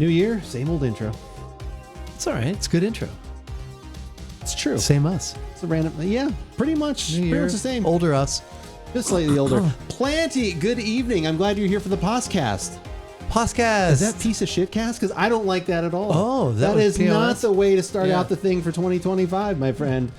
New year, same old intro. It's all right. It's a good intro. It's true. Same us. It's a random, yeah, pretty much the same. Older us. Just slightly older. Planty, good evening. I'm glad you're here for the podcast. Podcast. Is that piece of shit cast? Because I don't like that at all. Oh, that is POS? not the way to start out the thing for 2025, my friend.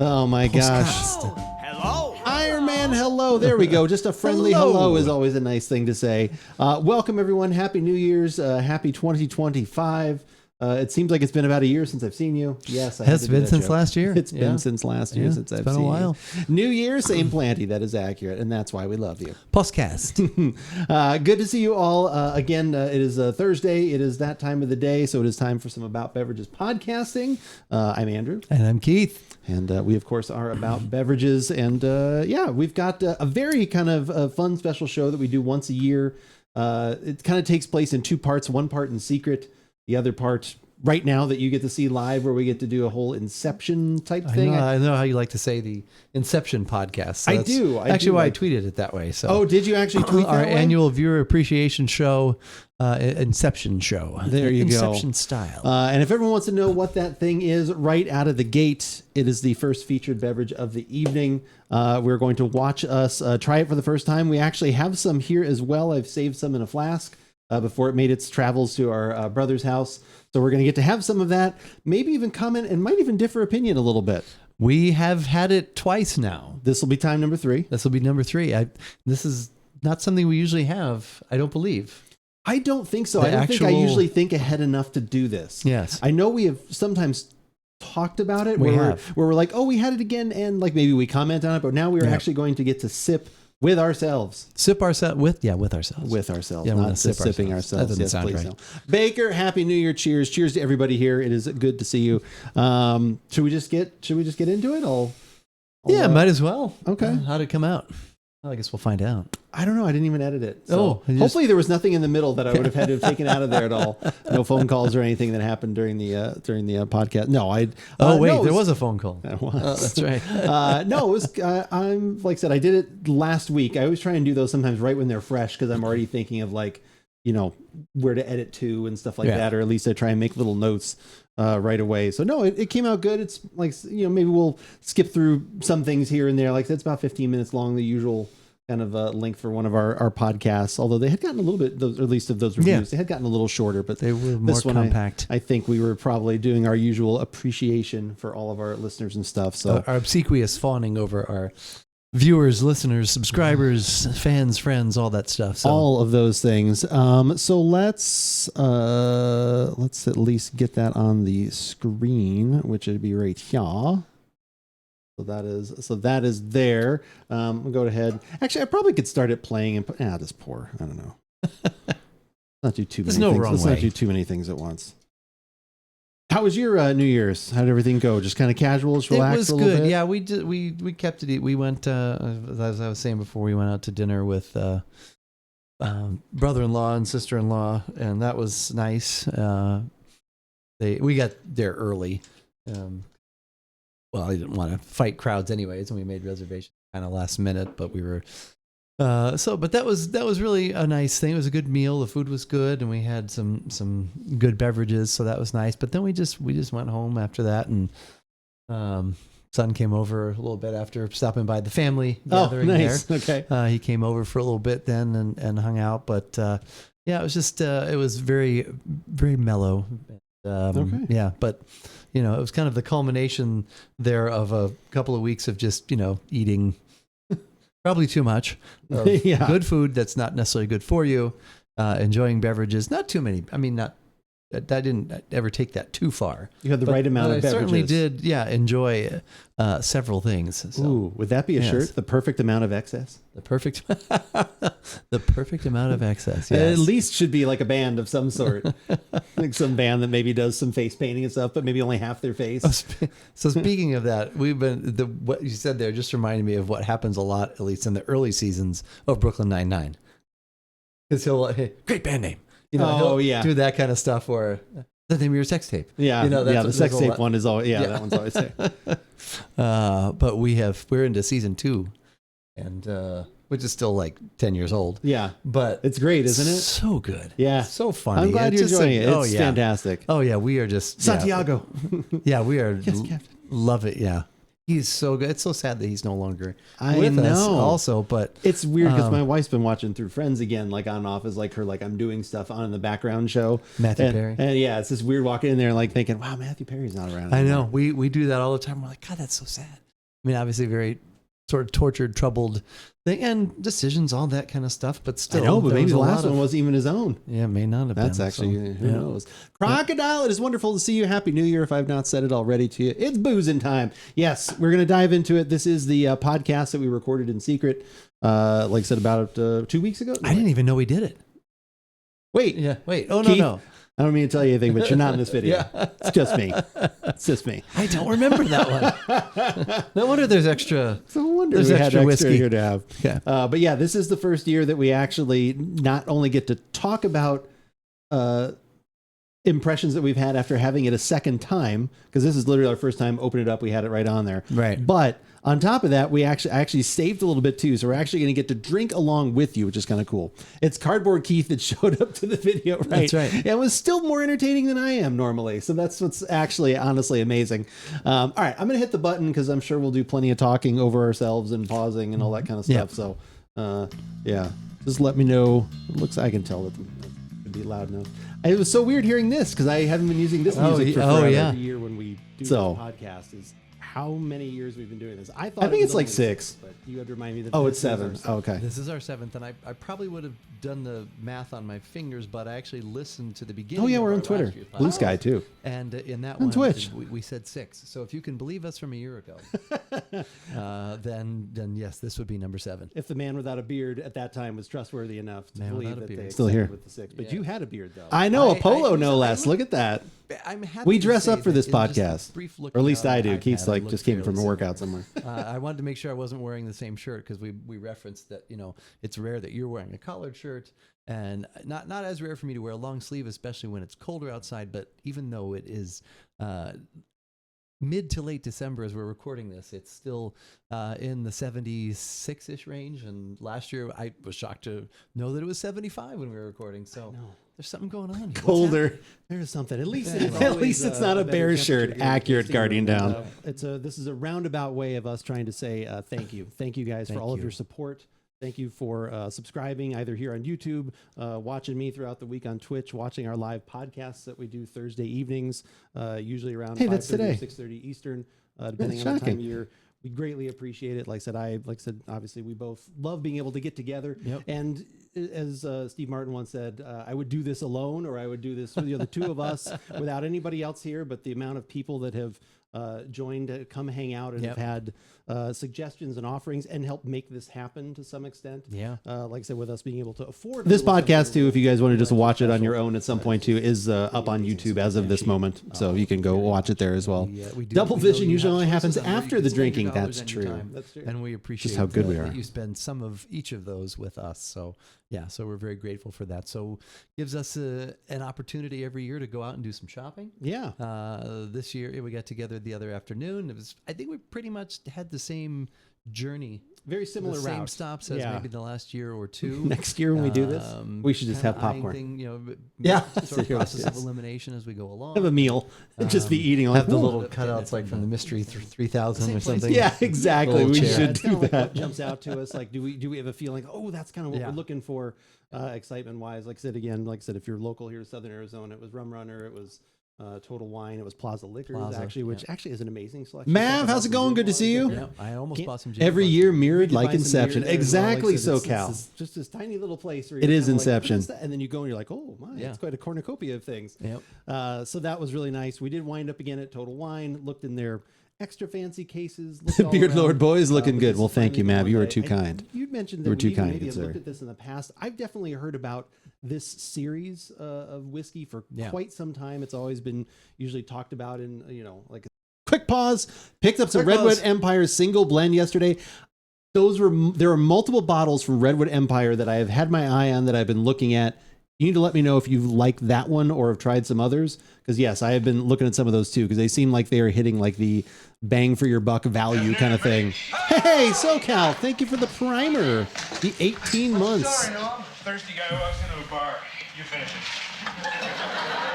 Oh my gosh. Hello. Iron Man, hello. There we go. Just a friendly hello is always a nice thing to say. Welcome, everyone. Happy New Year's. Happy 2025. It seems like it's been about a year since I've seen you. Yes, I Has been since last year. It's been since last year since I've seen you. It's been a while. New Year, same Planty. That is accurate, and that's why we love you. Podcast. Good to see you all. Again, it is Thursday. It is that time of the day, so it is time for some About Beverages podcasting. I'm Andrew. And I'm Keith. And we, of course, are About Beverages. And we've got a very kind of fun special show that we do once a year. It kind of takes place in two parts, one part in secret, the other part right now that you get to see live, where we get to do a whole Inception type thing. I know how you like to say the Inception podcast. So I do. I tweeted it that way. So, oh, did you actually tweet our that way? annual viewer appreciation show, Inception show? There you go. Inception style. And if everyone wants to know what that thing is, right out of the gate, it is the first featured beverage of the evening. We're going to watch us try it for the first time. We actually have some here as well. I've saved some in a flask before it made its travels to our brother's house. So we're going to get to have some of that, maybe even comment and might even differ opinion a little bit. We have had it twice now. This will be time number 3. This will be number 3. This is not something we usually have, I don't believe. I don't think so. I don't think I usually think ahead enough to do this. Yes. I know we have sometimes talked about it where we're like, oh, we had it again, and like maybe we comment on it, but now we're actually going to get to sip with ourselves. Sip ourselves with ourselves. With ourselves. Yeah, not just sipping ourselves. That doesn't sound right. No. Baker, Happy New Year. Cheers. Cheers to everybody here. It is good to see you. Should we just get into it? Might as well. Okay. How'd it come out? Well, I guess we'll find out. I don't know. I didn't even edit it. So hopefully there was nothing in the middle that I would have had to have taken out of there at all. No phone calls or anything that happened during the podcast. No, there was a phone call. That was. Oh, that's right. No, it was. I'm like I said, I did it last week. I always try and do those sometimes right when they're fresh because I'm already thinking of where to edit to and stuff like that, or at least I try and make little notes right away. So no, it came out good. It's like maybe we'll skip through some things here and there. Like it's about 15 minutes long, the usual kind of length for one of our podcasts, although they had gotten a little bit, or at least of those reviews, they had gotten a little shorter, but they were more compact. I think we were probably doing our usual appreciation for all of our listeners and stuff. So our obsequious fawning over our viewers, listeners, subscribers, fans, friends, all that stuff. So. All of those things. So let's at least get that on the screen, which would be right here. So that is there. We'll go ahead. Actually, I probably could start it playing and just pour. I don't know. Not do too many things. Let's not do too many things at once. How was your New Year's? How did everything go? Just kind of casual, just relaxed a little bit? Yeah, we did. We kept it. We went, as I was saying before, we went out to dinner with brother-in-law and sister-in-law, and that was nice. We got there early. Well, I didn't want to fight crowds anyways, and we made reservations kind of last minute, but we were but that was really a nice thing. It was a good meal. The food was good, and we had some good beverages, so that was nice. But then we just went home after that, and son came over a little bit after stopping by the family gathering there. Okay. He came over for a little bit then and hung out, but it was just it was very, very mellow. Yeah, but it was kind of the culmination there of a couple of weeks of just eating probably too much of good food that's not necessarily good for you, enjoying beverages, not too many. I mean, I didn't ever take that too far. You had the right amount of beverages. I certainly did, enjoy several things. So, ooh, would that be a shirt? The perfect amount of excess? The perfect amount of excess, yes. It at least should be like a band of some sort. Like some band that maybe does some face painting and stuff, but maybe only half their face. So speaking of that, what you said there just reminded me of what happens a lot, at least in the early seasons of Brooklyn Nine-Nine. Because great band name. Do that kind of stuff, or the name of your sex tape. Yeah, the sex tape one is always, that one's always there. But we're into season 2, and which is still like 10 years old. Yeah. But It's great, isn't it? So good. Yeah. So funny. I'm glad It's you're just enjoying it. It's yeah. fantastic. Oh, yeah. We are just. Santiago. Yeah, we are. Yes, Captain. Love it. Yeah. He's so good. It's so sad that he's no longer I with us know. also, but It's weird because my wife's been watching through Friends again, like on and off as like her, like I'm doing stuff on in the background show. Matthew and, Perry. And yeah, it's just weird walking in there and like thinking, wow, Matthew Perry's not around I anymore. know. We do that all the time. We're like, God, that's so sad. I mean, obviously very sort of tortured, troubled thing and decisions, all that kind of stuff, but still. I know, but there maybe was the a lot last one of- wasn't even his own. Yeah, it may not have That's been. actually, so, who knows? Crocodile, it is wonderful to see you. Happy New Year if I've not said it already to you. It's boozing time. Yes, we're going to dive into it. This is the podcast that we recorded in secret, like I said, about 2 weeks ago. No, I didn't even know we did it. Wait. Yeah. Wait. Oh, Keith, no. I don't mean to tell you anything, but you're not in this video. Yeah. It's just me. It's just me. I don't remember that one. No wonder there's extra. No wonder There's we had extra extra whiskey. here to have. Yeah. But yeah, this is the first year that we actually not only get to talk about impressions that we've had after having it a second time, because this is literally our first time opening it up. We had it right on there. Right. But on top of that, we actually saved a little bit too. So we're actually going to get to drink along with you, which is kind of cool. It's Cardboard Keith that showed up to the video, right? That's right. It was still more entertaining than I am normally. So that's what's actually honestly amazing. All right, I'm going to hit the button because I'm sure we'll do plenty of talking over ourselves and pausing and all that kind of stuff. Yeah. So yeah, just let me know. It looks, I can tell that it would be loud enough. It was so weird hearing this because I haven't been using this music for forever. yeah. Every year when we do this podcast is how many years we've been doing this. I think was it's like only 6. but you had to remind me that. Oh, this it's is 7. our 7th. Okay. This is our 7th, and I probably would have done the math on my fingers, but I actually listened to the beginning. Oh yeah, of we're our on Twitter, last year's Blue podcast. Sky too. And in that On one, Twitch. we said 6. So if you can believe us from a year ago, then yes, this would be number 7. If the man without a beard at that time was trustworthy enough to Man believe without a that beard. they Still accepted here. with the 6, but Yeah. you had a beard though. I know a I- polo, I- no I- less. Look at that. I'm happy We to dress say up for that this in just a podcast, brief look or at least at I our do. iPad, Keith's I like looked just came from a fairly workout similar. somewhere. I wanted to make sure I wasn't wearing the same shirt because we referenced that it's rare that you're wearing a collared shirt, and not as rare for me to wear a long sleeve, especially when it's colder outside. But even though it is mid to late December as we're recording this, it's still in the 76-ish range. And last year I was shocked to know that it was 75 when we were recording. So there's something going on here. What's Colder. There's something. At least it's not a bear shirt. Accurate, Guardian Down. This is a roundabout way of us trying to say thank you. Thank you guys for all of your support. Thank you for subscribing either here on YouTube, watching me throughout the week on Twitch, watching our live podcasts that we do Thursday evenings, usually around 5:30 or 6:30 Eastern, depending on the time of year. We greatly appreciate it. Like I said, obviously we both love being able to get together. Yep. And as Steve Martin once said, I would do this alone, or I would do this with the two of us without anybody else here. But the amount of people that have joined to come hang out and have had suggestions and offerings and help make this happen to some extent. Yeah. Like I said, with us being able to afford this podcast too, if you guys want to just watch it on your own at some point too, is up on YouTube as of this moment. So you can go watch it there as well. Double vision usually only happens after the drinking. That's true. And we appreciate just how good we are. That you spend some of each of those with us. So yeah, so we're very grateful for that. So gives us an opportunity every year to go out and do some shopping. Yeah. This year we got together the other afternoon. I think we pretty much had the same journey. Very similar route. Same stops as maybe the last year or two. Next year when we do this, we should just have popcorn. Sort of process of elimination as we go along. Have a meal and just be eating. Have the little cutouts like from the Mystery 3000 or something. Yeah, exactly. We should do that. What jumps out to us, like, do we have a feeling? Oh, that's kind of what we're looking for, excitement wise. Like I said again, if you're local here in Southern Arizona, it was Rum Runner. It was Total Wine. It was Plaza Liquors, which actually is an amazing selection. Mav, how's it going? Good to see you. Yeah, I almost bought some. Every year mirrored like Inception. Exactly, SoCal. It's just this tiny little place. Where it is Inception. And then you go and you're like, oh my, it's quite a cornucopia of things. Yep. So that was really nice. We did wind up again at Total Wine. Looked in their extra fancy cases. Beard Lord boys looking good. Well, thank you, Mav. You were too kind. You'd mentioned that were too kind, maybe sir. looked at this in the past. I've definitely heard about this series of whiskey for quite some time. It's always been usually talked about in, like a quick pause. Picked up some Redwood Empire single blend yesterday. There are multiple bottles from Redwood Empire that I have had my eye on that I've been looking at. You need to let me know if you like that one or have tried some others. Because yes, I have been looking at some of those too. Because they seem like they are hitting like the bang for your buck value kind of thing. Hey, SoCal, thank you for the primer. The 18 months. Sorry, no, I'm a thirsty guy who walks into a bar. You finish it.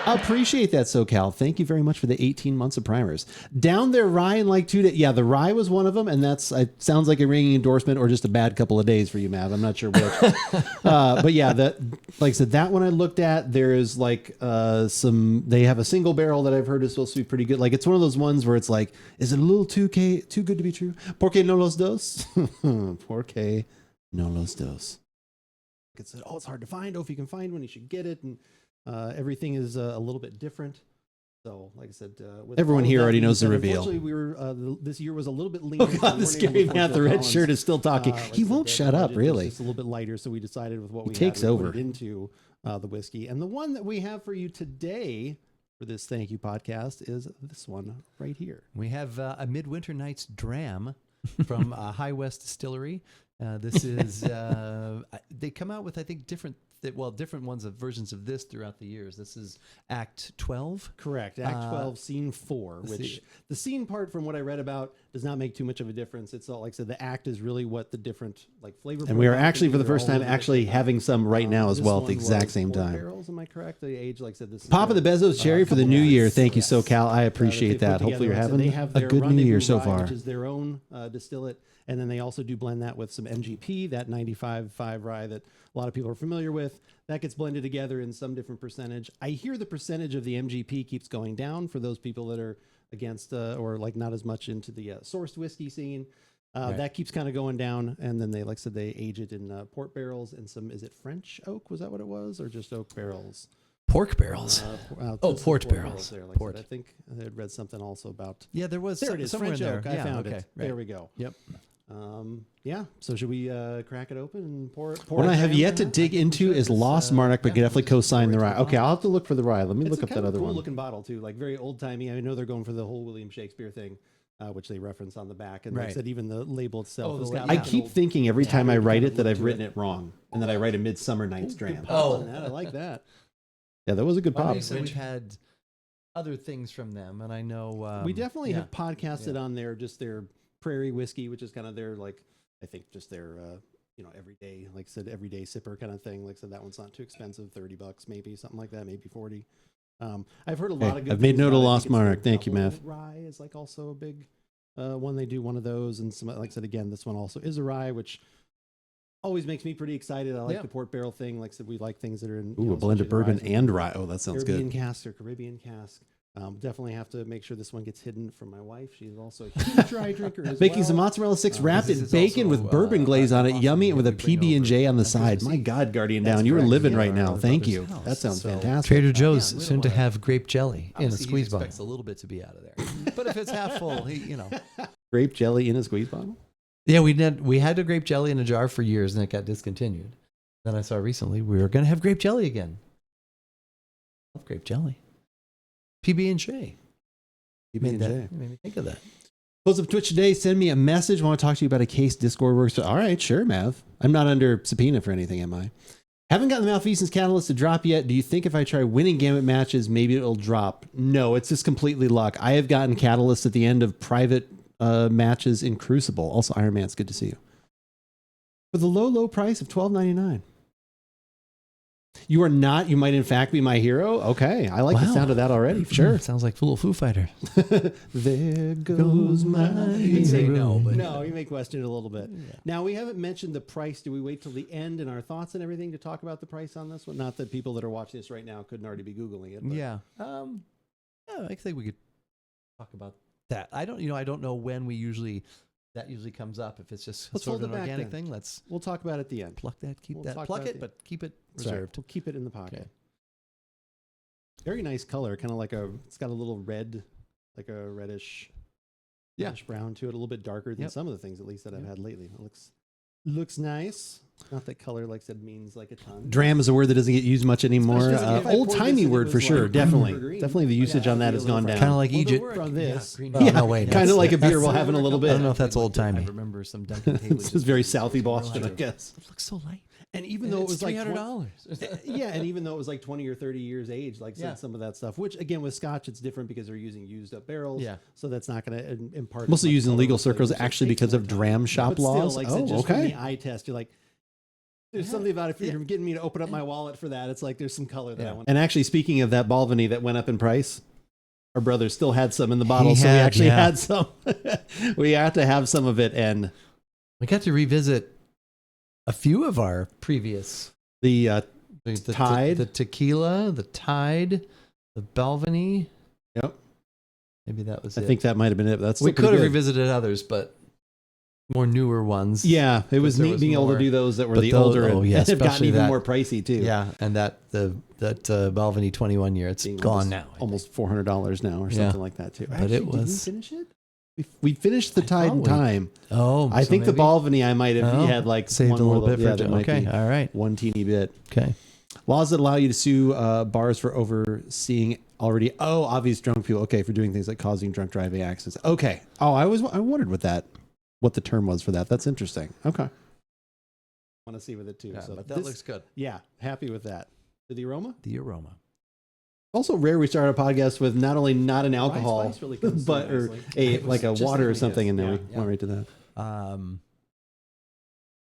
I appreciate that, SoCal. Thank you very much for the 18 months of primers. Down there, rye in like 2 days. Yeah, the rye was one of them, and that's it sounds like a ringing endorsement or just a bad couple of days for you, Mav. I'm not sure which. But yeah, that like I said, that one I looked at. There is like they have a single barrel that I've heard is supposed to be pretty good. Like it's one of those ones where it's like, is it a little too good to be true? ¿Por qué no los dos? ¿Por qué no los dos? It's hard to find. Oh, if you can find one, you should get it. And everything is a little bit different. So, like I said, everyone here already knows the reveal. Unfortunately, we were this year was a little bit leaner. Oh God, the scary man, the red shirt is still talking. He won't shut up, really. It's a little bit lighter, so we decided with what we takes had, we over put it into the whiskey. And the one that we have for you today for this thank you podcast is this one right here. We have a Midwinter Night's Dram from High West Distillery. This is they come out with, I think, different ones of versions of this throughout the years. This is Act 12. Correct. Act 12, Scene 4, which the scene part from what I read about does not make too much of a difference. It's all, like I said, the act is really what the different like flavor. And we are actually for the first time actually having some right now as well at the exact same time. Barrels, am I correct? The age, like I said, this Papa the Bezos Cherry for the new year. Thank you, SoCal. I appreciate that. Hopefully you're having a good new year so far. Which is their own distillate. And then they also do blend that with some MGP, that 95.5 rye that a lot of people are familiar with. That gets blended together in some different percentage. I hear the percentage of the MGP keeps going down for those people that are against or like not as much into the sourced whiskey scene. Right. That keeps kind of going down. And then they, like I said, they age it in port barrels and some, is it French oak? Was that what it was? Or just oak barrels? Pork barrels. Port barrels. There, like Port. I think I had read something also about. Yeah, there was There it is. somewhere French in there. oak. I found it. Right. There we go. Yep. Yeah. So should we crack it open and pour? What I have yet to dig into is Lost Monarch, but can definitely co-sign the rye. Okay, I'll have to look for the rye. Let me look up that other cool one. Looking bottle too, like very old timey. I know they're going for the whole William Shakespeare thing, which they reference on the back, and like I said, even the label itself. Has got I like an keep old thinking every time I tattered write kind it of that look I've to written it wrong, and that I write a Midsummer Night's Dram. I like that. Yeah, that was a good pop. So we've had other things from them, and I know We definitely have podcasted on their prairie whiskey, which is kind of their like I think just their everyday, like I said, everyday sipper kind of thing. Like I said, that one's not too expensive, $30 maybe, something like that, maybe 40. I've heard a lot of good I've made things note of about it. I Lost think it's Monarch. their Thank you, double Mav. Rye is like also a big one. They do one of those, and some, like I said again, this one also is a rye, which always makes me pretty excited. I like the port barrel thing. Like I said, we like things that are in Ooh, a blend of bourbon and rye. Oh, that sounds Caribbean good. cask or Caribbean cask. Definitely have to make sure this one gets hidden from my wife. She's also a huge dry drinker as Making well. some mozzarella sticks wrapped in is bacon also, with bourbon glaze on it. awesome Yummy, that with a we bring PB&J over on the on side. Christmas My Eve. God, Guardian That's Down, you were correct. living Yeah, right now. our Thank brother's you. house. That sounds So- fantastic. Trader Joe's we soon don't to wanna- have grape jelly in a Obviously, he squeeze bottle. expects a little bit to be out of there, but if it's half full, Grape jelly in a squeeze bottle? Yeah, we had the grape jelly in a jar for years, and it got discontinued. Then I saw recently we were going to have grape jelly again. Love grape jelly. PB&J. You made me think of that. Close up Twitch today. Send me a message. I want to talk to you about a case Discord works. All right, sure, Mav. I'm not under subpoena for anything, am I? Haven't gotten the Malfeasance Catalyst to drop yet. Do you think if I try winning Gambit matches, maybe it'll drop? No, it's just completely luck. I have gotten Catalyst at the end of private matches in Crucible. Also, Iron Man, it's good to see you. For the low, low price of $12.99. You are not. You might, in fact, be my hero. Okay, I like the Wow. sound of that already. Sure. Sounds like Little Foo Fighter. There goes my You'd say hero. no, but no, you may question it a little bit. Now, we haven't mentioned the price. Do we wait till the end and our thoughts and everything to talk about the price on this one? Not that people that are watching this right now couldn't already be Googling it. But Yeah. I think we could talk about that. I don't know when that usually comes up. If it's just Let's sort hold of it an back organic then. thing, let's We'll talk about it at the end. pluck that, We'll talk pluck about it, the- but keep it Sorry, reserved. we'll keep it in the pocket. Okay. Very nice color, kind of like it's got a little red, like a reddish brown to it, a little bit darker than some of the things at least that I've had lately. It looks nice. Not that color, like I said, means like a ton. Dram is a word that doesn't get used much anymore. Especially if I poured Old timey this and it word was for like sure. Definitely. green. Definitely the usage Yeah, on that I'd be has a little gone fried. down. Kind of like Well, the Eejit. word on this. Green. Yeah. No, wait. Kind of like a beer that's- we'll have in a little I bit. don't know if that's old I timey. remember some Duncan Taylor. This is very Southie Boston, I guess. It looks so light. And even though it was like $300. yeah, and even though it was like 20 or 30 years age, like some of that stuff, which again with Scotch, it's different because they're using used up barrels. Yeah. So that's not going to impart. Mostly used in legal circles flavor, so it actually takes because more of time. dram shop But still, laws. like I said, Oh, just from okay. the eye test, you're like, there's something about if you're getting me to open up my wallet for that, it's like there's some color that I want. And actually, speaking of that Balvenie that went up in price, our brother still had some in the bottle, so we actually had some. We had to have some of it, and we got to revisit a few of our previous the Tide, the tequila, the Tide, the Balvenie. Yep. Maybe that was I think that might have been it. That's we could have revisited others, but more newer ones. Yeah, it was neat being able to do those that were the older and have gotten even more pricey too. Yeah, and that Balvenie 21 year, it's gone now. Almost $400 now or something like that too. But actually, it was. Did we finish it? We finished the Tide in time. Oh, I think the Balvenie I might have had like saved one a little more bit for okay. All right, one teeny bit. Okay. Laws that allow you to sue bars for overseeing already obvious drunk people. Okay, for doing things like causing drunk driving accidents. Okay. Oh, I wondered what the term was for that. That's interesting. Okay. I want to see with it too. Yeah, so but that looks good. Yeah, happy with that. The aroma? The aroma. Also rare we start a podcast with not only not an alcohol, really but or a water or something, and then we went right to that.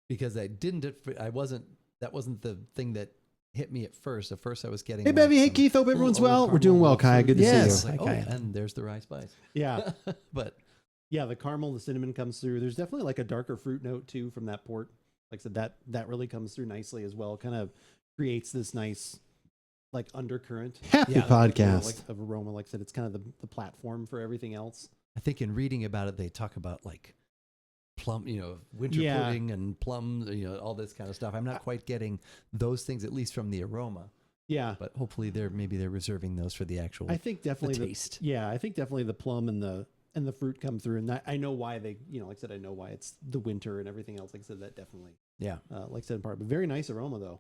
Because that wasn't the thing that hit me at first. At first I was getting Hey Bevy, hey Keith, hope everyone's well. We're doing well, Kai. Good to see you. Hi, Kai. And there's the rye spice. Yeah. But yeah, the caramel, the cinnamon comes through. There's definitely like a darker fruit note too from that port. Like I said, that really comes through nicely as well. Kind of creates this nice like undercurrent. Happy podcast. Like of aroma. Like I said, it's kind of the platform for everything else. I think in reading about it, they talk about like plum, winter pudding and plums, all this kind of stuff. I'm not quite getting those things, at least from the aroma. Yeah. But hopefully they're reserving those for the actual I think definitely the taste. I think definitely the plum and the fruit come through. And I know why they, like I said, I know why it's the winter and everything else. Like I said, that definitely. Yeah. Like I said, in part, but very nice aroma though.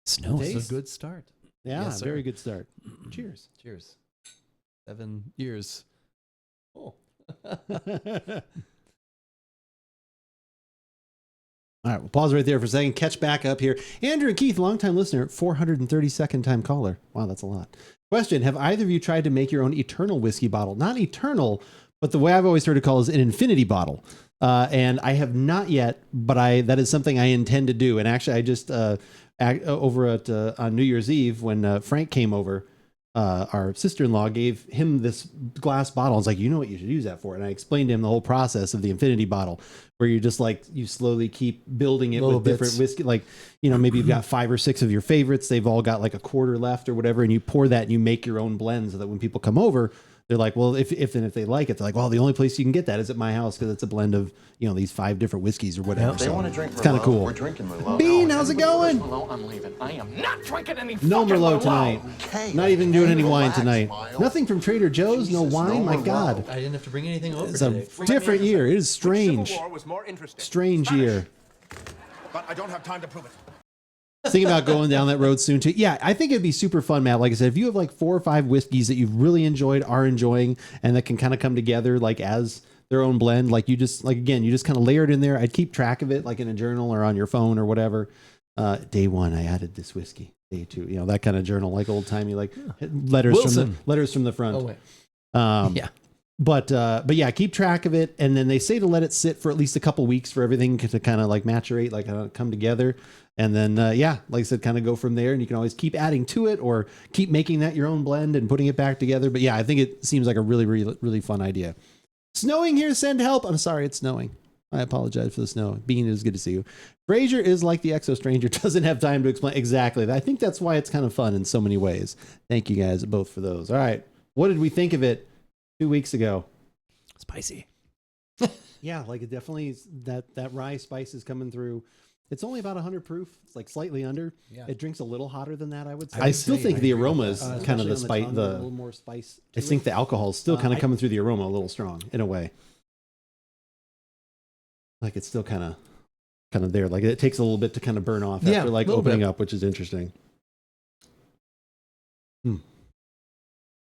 Snow is a good start. Yeah, yes, very good start. Cheers. Cheers. 7 years. Oh. All right, we'll pause right there for a second. Catch back up here. Andrew and Keith, longtime listener, 432nd time caller. Wow, that's a lot. Question, have either of you tried to make your own eternal whiskey bottle? Not eternal, but the way I've always heard it called is an infinity bottle. And I have not yet, but that is something I intend to do. And actually, I just over at on New Year's Eve when Frank came over, our sister-in-law gave him this glass bottle. I was like, you know what you should use that for? And I explained to him the whole process of the infinity bottle, where you just you slowly keep building it with different whiskey. Like, maybe you've got 5 or 6 of your favorites. They've all got like a quarter left or whatever. And you pour that and you make your own blend so that when people come over, they're like, well, if they like it, they're like, well, the only place you can get that is at my house because it's a blend of, these 5 different whiskeys or whatever. If they want to drink Merlot, it's kind of cool. We're drinking Merlot. Bean, how's it going? Merlot, I'm leaving. I am not drinking any No Merlot tonight. Okay, Not even doing any wine relax, tonight. Miles. Nothing from Trader Joe's. No Jesus, wine. no My Merlot. God. I didn't have to bring anything over It's a today. different year. It is strange. Civil War was more interesting. Strange year. But I don't have time to prove it. Thinking about going down that road soon too. Yeah, I think it'd be super fun, Matt. Like I said, if you have like 4 or 5 whiskeys that you've really enjoyed, are enjoying, and that can kind of come together like as their own blend, like you just kind of layer it in there. I'd keep track of it like in a journal or on your phone or whatever. Day 1, I added this whiskey. Day 2, that kind of journal, like old timey, like letters from the front. Oh wait. Yeah. But yeah, keep track of it. And then they say to let it sit for at least a couple weeks for everything to kind of like maturate, like come together. And then, like I said, kind of go from there. And you can always keep adding to it or keep making that your own blend and putting it back together. But yeah, I think it seems like a really, really, really fun idea. Snowing here, send help. I'm sorry, it's snowing. I apologize for the snow. Bean, it is good to see you. Fraser is like the Exo Stranger, doesn't have time to explain. Exactly. I think that's why it's kind of fun in so many ways. Thank you guys both for those. All right. What did we think of it 2 weeks ago? Spicy. Yeah, like it definitely that rye spice is coming through. It's only about 100 proof. It's like slightly under. Yeah. It drinks a little hotter than that, I would say. I still think the aroma is kind of the spice. a little more spice. I think the alcohol is still kind of coming through the aroma a little strong in a way. Like it's still kind of there. Like it takes a little bit to kind of burn off after like opening up, which is interesting.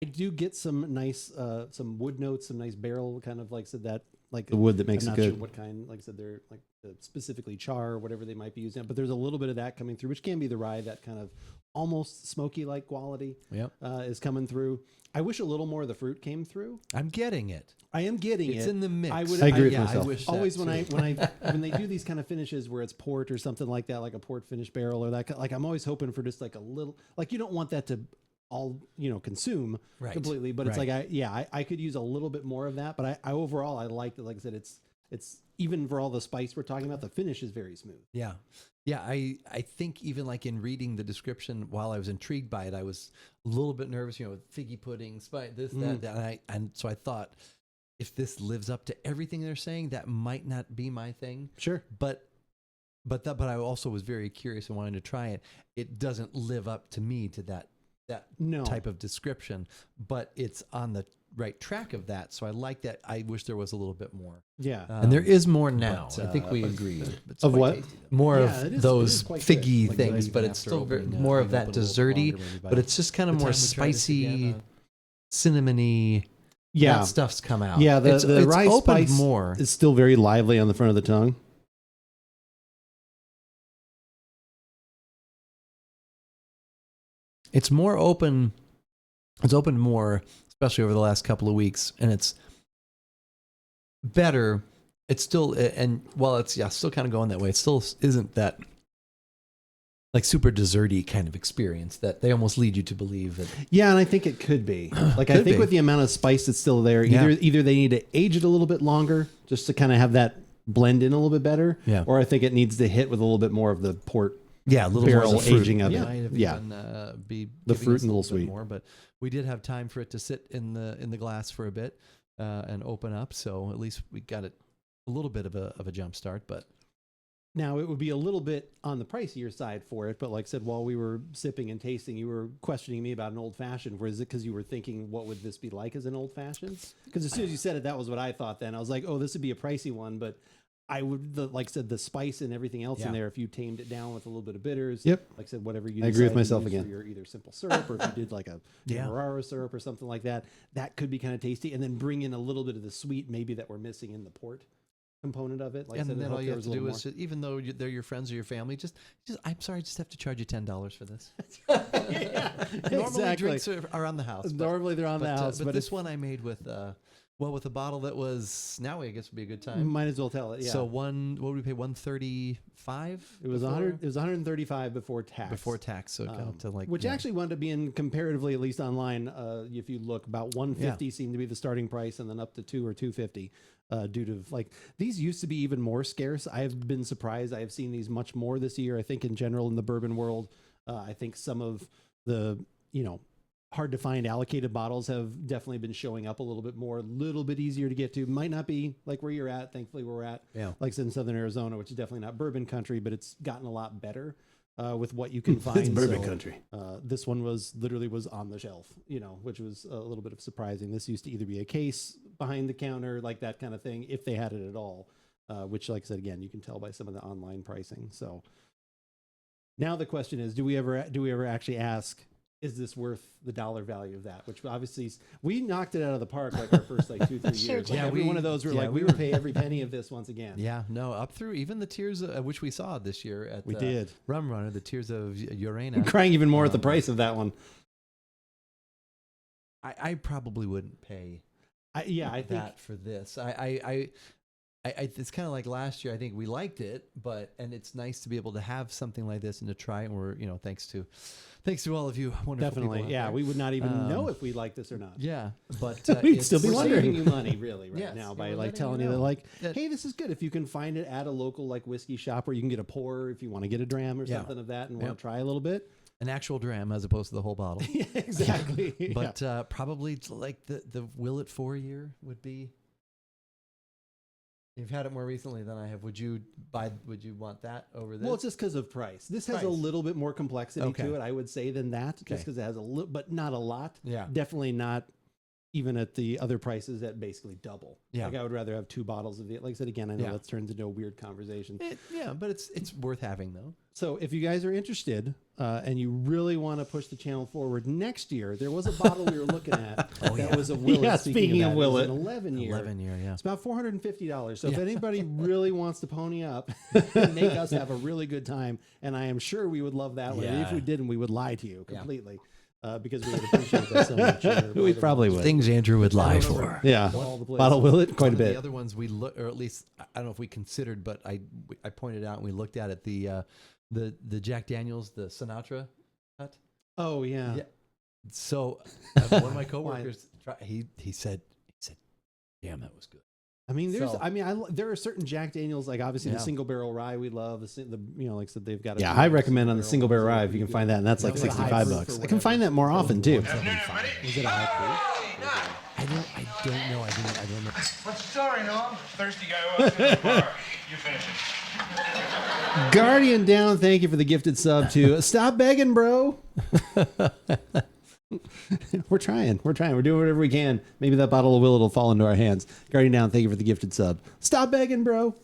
I do get some nice, some wood notes, some nice barrel kind of like said that, like The wood that makes I'm it not good. sure what kind, like I said, they're like specifically char or whatever they might be using, but there's a little bit of that coming through, which can be the rye, that kind of almost smoky like quality is coming through. I wish a little more of the fruit came through. I'm getting it. I am getting it. It's in the mix. I agree with yeah, myself. I wish Always that when too. when they do these kind of finishes where it's port or something like that, like a port finish barrel or that, like I'm always hoping for just like a little, like you don't want that to all consume Right. completely, but it's Right. like I could use a little bit more of that, but I overall I like that. Like I said, it's even for all the spice we're talking about, the finish is very smooth. Yeah. Yeah. I think even like in reading the description, while I was intrigued by it, I was a little bit nervous, figgy pudding, spice, this, that. And so I thought, if this lives up to everything they're saying, that might not be my thing. Sure. But I also was very curious and wanted to try it. It doesn't live up to me to that No. type of description, but it's on the right track of that. So I like that. I wish there was a little bit more. Yeah. And there is more now. I think we but- agree. It's Of quite what? tasty, though. More Yeah, it of is those quite good. figgy Like things, even but it's after still very, opening, more of being that open a little desserty, longer, maybe by but it's just kind of The more time we tried this spicy, again, cinnamony. Yeah. That stuff's come out. Yeah. The it's rye opened spice more. is still very lively on the front of the tongue. It's more open. It's opened more, especially over the last couple of weeks, and it's better. It's still, and while it's still kind of going that way, it still isn't that like super desserty kind of experience that they almost lead you to believe that. Yeah, and I think it could be. Like I Could think be. with the amount of spice that's still there, either they need to age it a little bit longer just to kind of have that blend in a little bit better, Yeah. or I think it needs to hit with a little bit more of the port. Yeah, a little Barrel more of the fruit. aging of it. Might have Yeah. even, be The giving fruit us and a little bit sweet. more, but we did have time for it to sit in the glass for a bit and open up. So at least we got it a little bit of a jump start. But Now it would be a little bit on the pricier side for it, but like I said, while we were sipping and tasting, you were questioning me about an old fashioned. Was it because you were thinking, what would this be like as an old fashioned? Because as soon as you said it, that was what I thought. Then I was like, oh, this would be a pricey one, but I would, like I said, the spice and everything else in Yeah. there, if you tamed it down with a little bit of bitters, Yep. like I said, whatever you I agree with decide to myself use for again. your either simple syrup or if you did like a Yeah. Demerara syrup or something like that, that could be kind of tasty. And then bring in a little bit of the sweet maybe that we're missing in the port component of it. Like I and said, I then hope all you there have was to a do little is, even though they're your friends or your family, just I'm sorry, I just have to charge you $10 for this. more. Normally Exactly. drinks are on the house. but- Normally they're on the house, but but this if- one I made with with a bottle that was now I guess would be a good time. might as well tell it. Yeah. So what would we pay? 135. it was 100. It was 135 before tax. before tax. So it got up to like which actually wound up being comparatively, at least online, if you look, about 150 seemed to be the starting price, and then up to 2 or 250. Due to like these used to be even more scarce. I have been surprised. I have seen these much more this year. I think in general in the bourbon world, I think some of the hard to find allocated bottles have definitely been showing up a little bit more, a little bit easier to get to. Might not be like where you're at. Thankfully, where we're at, like I said, in Southern Arizona, which is definitely not bourbon country, but it's gotten a lot better with what you can find. It's bourbon So, country. this one was literally on the shelf, which was a little bit of surprising. This used to either be a case behind the counter, like that kind of thing, if they had it at all. Which, like I said, again, you can tell by some of the online pricing. So now the question is, do we ever actually ask, is this worth the dollar value of that? Which obviously we knocked it out of the park like our first 2-3 Sure years. did. Like Yeah, every we- one of those were yeah, like, we we were- would pay every penny of this once again. Yeah, no, up through even the tiers which we saw this year at We did. Rum Runner, the tiers of I'm Urena. crying even more at the price of that one. I probably wouldn't pay I think that for this. It's kind of like last year. I think we liked it, and it's nice to be able to have something like this and to try it. And we're thanks to all of you wonderful definitely, people out yeah, there. we would not even know if we like this or not. Yeah, but We'd still be we're wondering. saving Saving you money, really, right Yes, now yeah, by we're like letting telling you you that, know like, that- hey, this is good if you can find it at a local like whiskey shop where you can get a pour if you want to get a dram or Yeah. something of that and want Yep. to try a little bit. an actual dram as opposed to the whole bottle. Yeah, exactly. But probably like the Willet 4-year would be. You've had it more recently than I have. Would you want that over this? Well, it's just because of price. This has a Price. little bit more complexity Okay. to it, I would say, than that. Just Okay. because it has a little, but not a lot. Yeah. Definitely not even at the other prices at basically double. Yeah. Like I would rather have 2 bottles of it. Like I said, again, I know Yeah. that turns into a weird conversation. But it's worth having though. So if you guys are interested and you really want to push the channel forward next year, there was a bottle we were looking at that was a Willet. Yeah, speaking of that, Willet. it was an 11 year. 11 year, yeah. It's about $450. So if anybody really wants to pony up and make us have a really good time, and I am sure we would love that one. And if we didn't, we would lie to you completely because we would appreciate that so much. We probably would. Things Andrew would lie for. Yeah. All the places. Bottle Willet, quite a One of the bit. other ones we look, or at least I don't know if we considered, but I pointed out and we looked at it, the Jack Daniels, the Sinatra cut. Oh, yeah. Yeah. So one of my coworkers, he said, damn, that was good. I mean, there's, So- there are certain Jack Daniels, like obviously the single barrel rye we love. The like I said, they've got. Yeah, I recommend on the single barrel rye if you can find that, and that's like Is it a high proof $65. or I can find that more often too. Is it a high proof? I don't know. I don't know. What's the story, Noam? Thirsty guy walks in the bar. You finish it. Guardian Down, thank you for the gifted sub to Stop Begging, Bro. We're trying. We're doing whatever we can. Maybe that bottle of Willet will fall into our hands. Guardian Down, thank you for the gifted sub. Stop begging, bro.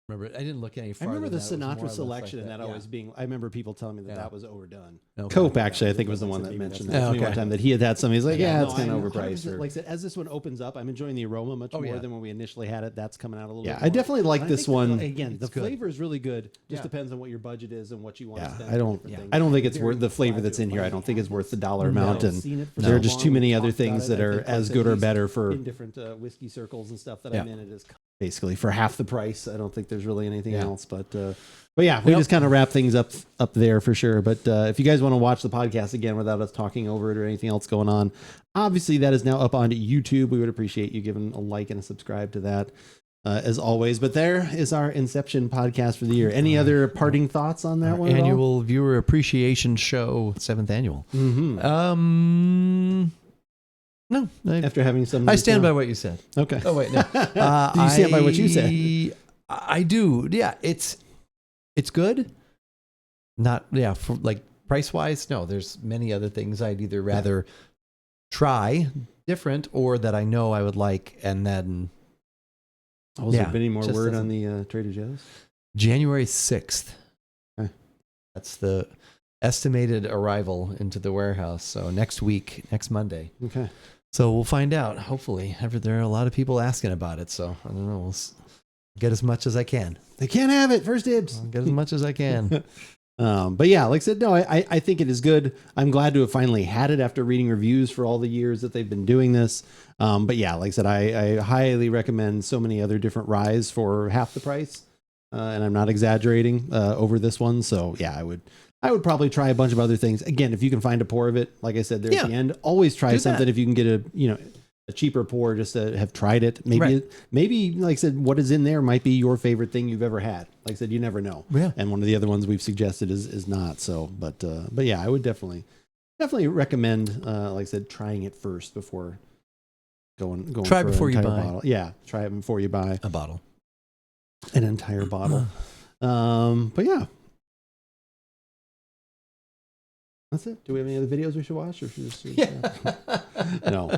Remember, I didn't look any I farther. remember the than that. It was more or Sinatra less selection like and that yeah. always being. I remember people telling me that Yeah. that was overdone. Okay. Cope, actually, I think was the one that Maybe mentioned that's- that to me okay. one time that he had something. He's like, yeah, it's no, kind of I'm overpriced. 100%. Or, Like I said, as this one opens up, I'm enjoying the aroma much more yeah. than when we initially had it. That's coming out a little yeah, bit I more. definitely like And I this think that, one. again, the good. flavor is really good. Just Yeah. depends on what your budget is and what you want to Yeah, spend. I on don't. different things. I don't think it's Very worth the flavor glad that's to in here. I find don't it. think it's worth the dollar I amount, haven't and seen it for there so are just long. too many We've other talked about things it, that I are think, as like, good at or least better for in different whiskey circles and stuff that Yeah. I'm in. It is basically for half the price. I don't think there's really anything else, but yeah, we just kind of wrap things up there for sure. But if you guys want to watch the podcast again without us talking over it or anything else going on, obviously that is now up on YouTube. We would appreciate you giving a like and a subscribe to that as always. But there is our Inception podcast for the year. Any other parting thoughts on that one? Annual viewer appreciation show, 7th annual. Mm-hmm. No, After having some, I stand by what you said. Okay. Oh wait, no. Do you stand by what you said? I do. Yeah, it's good. Not for like price wise. No, there's many other things I'd either rather try different or that I know I would like, and then Has there been any more just word doesn't- on the Trader Joe's? January 6th. Okay. That's the estimated arrival into the warehouse. So next Monday. Okay. So we'll find out. Hopefully, there are a lot of people asking about it. So I don't know. We'll get as much as I can. They can't have it. First dibs. I'll get as much as I can. But yeah, like I said, no, I think it is good. I'm glad to have finally had it after reading reviews for all the years that they've been doing this. But yeah, like I said, I highly recommend so many other different ryes for half the price. And I'm not exaggerating over this one. So yeah, I would probably try a bunch of other things. Again, if you can find a pour of it, like I said there at the end, always try Do something that. if you can get a cheaper pour just to have tried it. Maybe like I said, what is in there might be your favorite thing you've ever had. Like I said, you never know. Yeah. And one of the other ones we've suggested is not. So, but yeah, I would definitely recommend, like I said, trying it first before going Try for before an you entire buy. bottle. Yeah. Try it before you buy A bottle. an entire bottle. But yeah. That's it. Do we have any other videos we should watch, or should we just, no?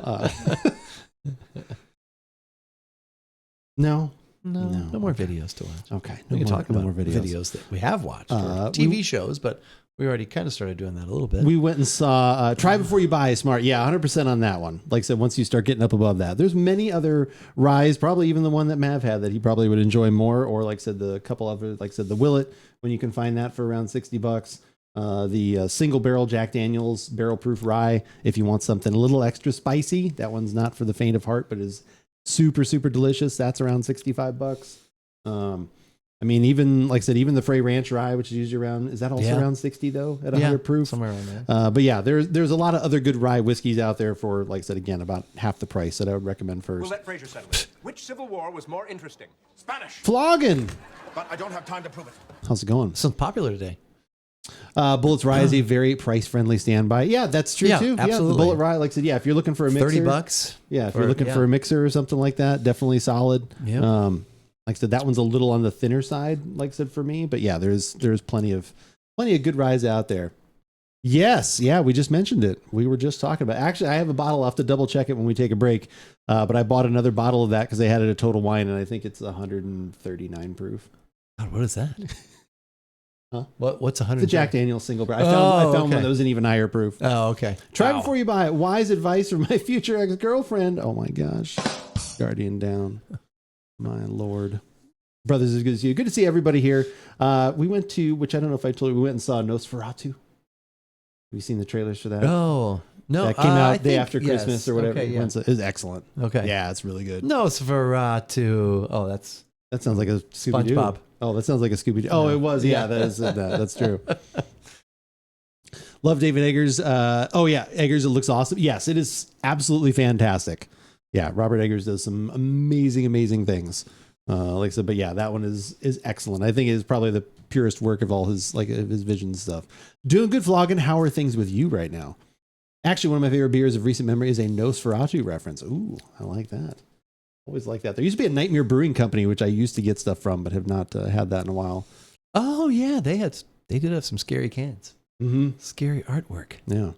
No. No more videos to watch. Okay. We can talk no about more videos that we have watched, or TV shows, but we already kind of started doing that a little bit. We went and saw Try Before You Buy Smart. Yeah, 100% on that one. Like I said, once you start getting up above that, there's many other ryes, probably even the one that Mav had that he probably would enjoy more. Or like I said, the couple other, like I said, the Willet, when you can find that for around $60. The single barrel Jack Daniels barrel proof rye. If you want something a little extra spicy, that one's not for the faint of heart, but is super, super delicious. That's around $65. I mean, even like I said, even the Frey Ranch rye, which is usually around, is that also around 60 though at 100 proof? Somewhere around there. But yeah, there's a lot of other good rye whiskeys out there for, like I said, again, about half the price that I would recommend We'll first. let Fraser settle it. Which civil war was more interesting? Spanish. Flogging. But I don't have time to prove it. How's it going? Sounds popular today. Bullets Rye is a very price friendly standby. Yeah, that's true Yeah, too. Yeah, absolutely. the Bullet Rye, like I said, yeah, if you're looking for a mixer, $30. Yeah, if you're looking for a mixer or something like that, definitely solid. Yeah. Like I said, that one's a little on the thinner side, like I said, for me. But yeah, there's plenty of good ryes out there. Yes. Yeah. We just mentioned it. We were just talking about Actually, I have a bottle. I'll have to double check it when we take a break. But I bought another bottle of that because they had it at Total Wine, and I think it's 139 proof. God, what is that? Huh? What's 100? The Jack Daniel's single barrel. I found okay. one that was an even higher proof. Oh, okay. Try before you buy it. Wise advice from my future ex-girlfriend. Oh my gosh. Guardian down. My Lord. Brothers, as good as you. Good to see everybody here. We went to, which I don't know if I told you, we went and saw Nosferatu. Have you seen the trailers for that? Oh, no. That came out day think- after Christmas or whatever. Okay, yeah. It was excellent. Okay. Yeah, it's really good. Nosferatu. Oh, that's That sounds like a Scooby-Doo. SpongeBob. Oh, that sounds like a Scooby-Doo. Oh, it was. Yeah, that is that. That's true. Love David Eggers. Oh, yeah. Eggers, it looks awesome. Yes, it is absolutely fantastic. Yeah, Robert Eggers does some amazing, amazing things. Like I said, but yeah, that one is excellent. I think it is probably the purest work of all his his vision stuff. Doing good, Flogging. How are things with you right now? Actually, one of my favorite beers of recent memory is a Nosferatu reference. Ooh, I like that. Always like that. There used to be a Nightmare Brewing Company, which I used to get stuff from, but have not had that in a while. Oh yeah, they did have some scary cans. Mm-hmm. Scary artwork. Yeah.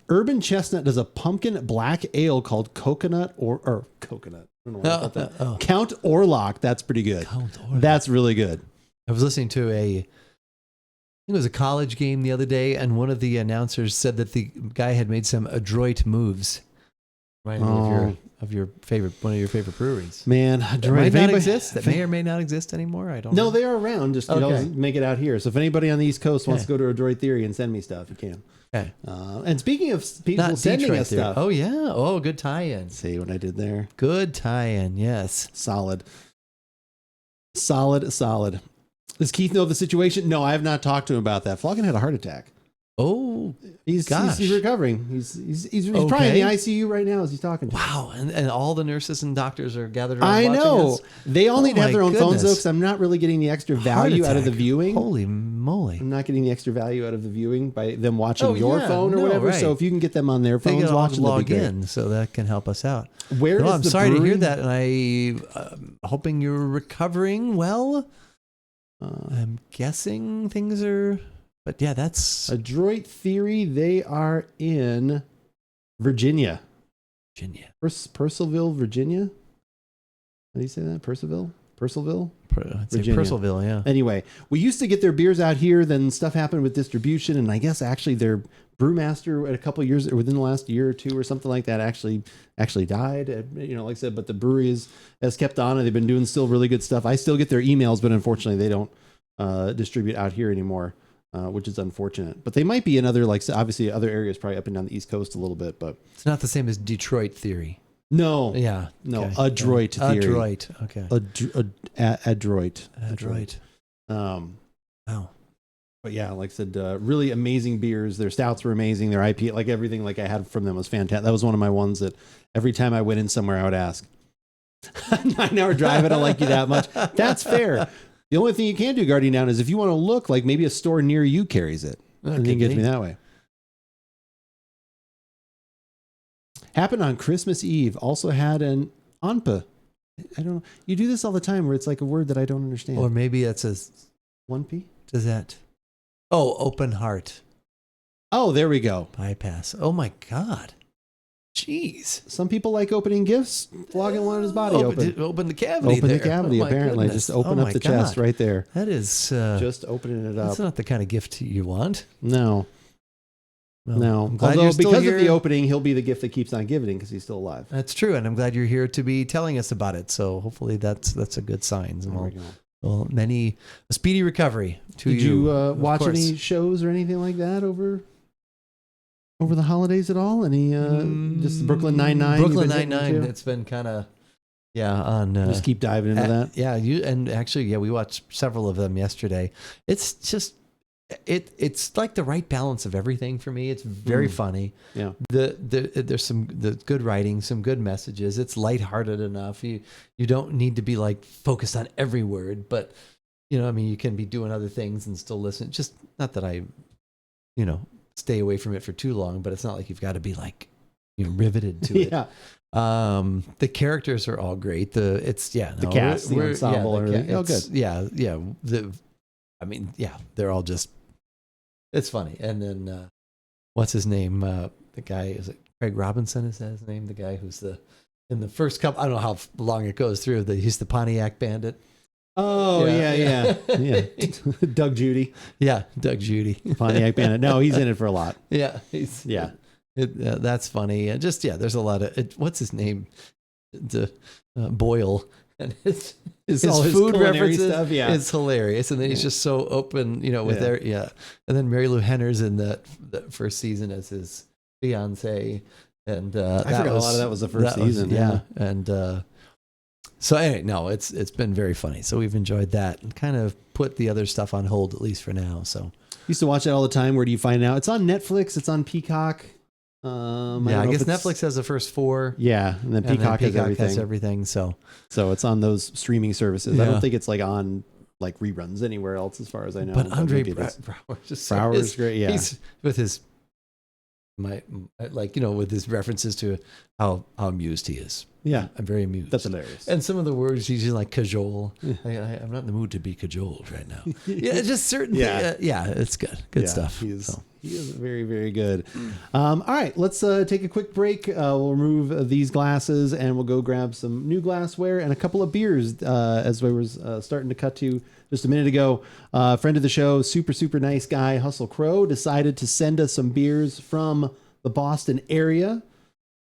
Urban Chestnut does a pumpkin black ale called Coconut or Coconut. I don't know why I thought that. Count Orlock. That's pretty good. Count Orlock. That's really good. I was listening to I think it was a college game the other day, and one of the announcers said that the guy had made some adroit moves. Reminding me of your favorite, one of your favorite breweries. Man, That adroit. might If not anybody- exist. That may or may not exist anymore. I don't know. No, they are around. Just Okay. make it out here. So if anybody on the East Coast wants Okay. to go to Adroit Theory and send me stuff, you can. Okay. And speaking of people Not sending Detroit us there. stuff, Oh yeah. Oh, good tie-in. see what I did there? Good tie-in. Yes. Solid. Does Keith know the situation? No, I have not talked to him about that. Flogging had a heart attack. Oh He's Gosh. recovering. He's probably in Okay. the ICU right now as he's talking to me. wow. And all the nurses and doctors are gathered around. I watching know. us. They all Oh need to have my their own phones though, goodness. because I'm not really getting the extra Heart value out of the attack. viewing. Holy moly. I'm not getting the extra value out of the viewing by them watching Oh, your yeah. phone or No, whatever. right. So if you can get them on their They phones can all watching, that'd log be great. in, so that can help us out. Where No, is I'm the sorry to hear brewery? that, and I'm hoping you're recovering well. I'm guessing things are, but yeah, that's Adroit Theory, they are in Virginia. Virginia. Purcellville, Virginia? How do you say that? Purcellville? I'd say Virginia. Purcellville, yeah. Anyway, we used to get their beers out here, then stuff happened with distribution, and I guess actually their brewmaster at a couple of years, or within the last year or two or something like that, actually died. Like I said, but the brewery has kept on, and they've been doing still really good stuff. I still get their emails, but unfortunately they don't distribute out here anymore, which is unfortunate. But they might be in other, obviously other areas, probably up and down the East Coast a little bit, but It's not the same as Detroit Theory. no, Yeah. no, okay. Adroit Theory. Adroit. Okay. Adroit. Adroit. Wow. But yeah, like I said, really amazing beers. Their stouts were amazing. Their IPA, like everything like I had from them was fantastic. That was one of my ones that every time I went in somewhere, I would ask, 9-hour drive, I don't like you that much. That's fair. The only thing you can do, Guardian Down, is if you want to look, like maybe a store near you carries it. And then gets me that way. Happened on Christmas Eve. Also had an Anpa. I don't know. You do this all the time where it's like a word that I don't understand. Or maybe it says, 1P? does that? Oh, open heart Oh, there we go. bypass. Oh my God. Jeez. Some people like opening gifts. Flogging wanted his body open. Open the cavity. Open the there. cavity, Oh my apparently. goodness. Just open Oh up my the chest God. right there. That is Just opening it up. that's not the kind of gift you want. No, Well, no. I'm glad Although you're still because here. of the opening, he'll be the gift that keeps on giving because he's still alive. That's true, and I'm glad you're here to be telling us about it. So hopefully that's a good sign. There we go. Well, a speedy recovery to Did you. you of watch course. any shows or anything like that over the holidays at all? Any just Brooklyn Nine-Nine? Brooklyn Nine-Nine. It's been kind of on. Just keep diving into that. Yeah, we watched several of them yesterday. It's just it's like the right balance of everything for me. It's very funny. Yeah. There's some good writing, some good messages. It's lighthearted enough. You don't need to be like focused on every word, but you can be doing other things and still listen. Just not that I, stay away from it for too long, but it's not like you've got to be like, riveted to it. Yeah. The characters are all great. The cast, the ensemble, everything. Oh, good. Yeah. They're all just, it's funny. And then what's his name? The guy, is it Craig Robinson? Is that his name? The guy who's in the first couple, I don't know how long it goes through. He's the Pontiac Bandit. Oh, yeah. Doug Judy. Yeah, Doug Judy. Pontiac Bandit. No, he's in it for a lot. Yeah. That's funny. And just, there's a lot of, what's his name? Boyle. And his food references stuff, is hilarious. And then he's just so open, with and then Mary Lou Henner's in the first season as his fiance. And I forgot a lot of that was the first season. And so anyway, no, it's been very funny. So we've enjoyed that and kind of put the other stuff on hold, at least for now. So used to watch that all the time. Where do you find out? It's on Netflix. It's on Peacock. I guess Netflix has the first 4. Yeah, and then Peacock has everything. So it's on those streaming services. I don't think it's like on like reruns anywhere else, as far as I know. But Andre Braugher is great. Yeah, he's with his with his references to how amused he is. Yeah, I'm very amused. That's hilarious. And some of the words he's using, like cajole. I'm not in the mood to be cajoled right now. Just certain things. It's good stuff. He is very, very good. All right, let's take a quick break. We'll remove these glasses and we'll go grab some new glassware and a couple of beers, as we was starting to cut to just a minute ago. Friend of the show, super, super nice guy, Hustle Crow, decided to send us some beers from the Boston area.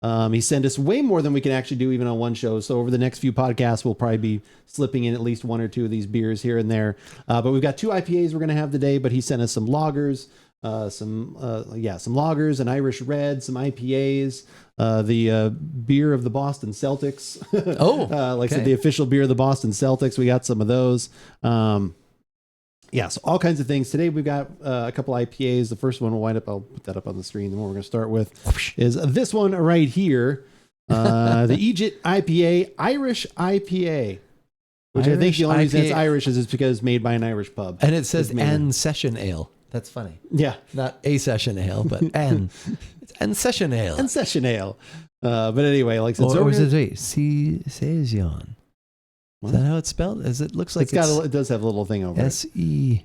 He sent us way more than we can actually do even on one show. So over the next few podcasts, we'll probably be slipping in at least 1 or 2 of these beers here and there. But we've got 2 IPAs we're going to have today, but he sent us some lagers, some lagers, an Irish red, some IPAs, the beer of the Boston Celtics. I said, the official beer of the Boston Celtics. We got some of those. So all kinds of things. Today we've got a couple IPAs. The first one will wind up, I'll put that up on the screen. The one we're going to start with is this one right here. The Eejit IPA, Irish IPA. Which I think the only reason it's Irish is it's because it's made by an Irish pub. And it says N Session Ale. That's funny. Yeah. Not a session ale, but N. It's N Session Ale. N Session Ale. But anyway, like I said, Saison. Is that how it's spelled? It looks like it does have a little thing over S-E.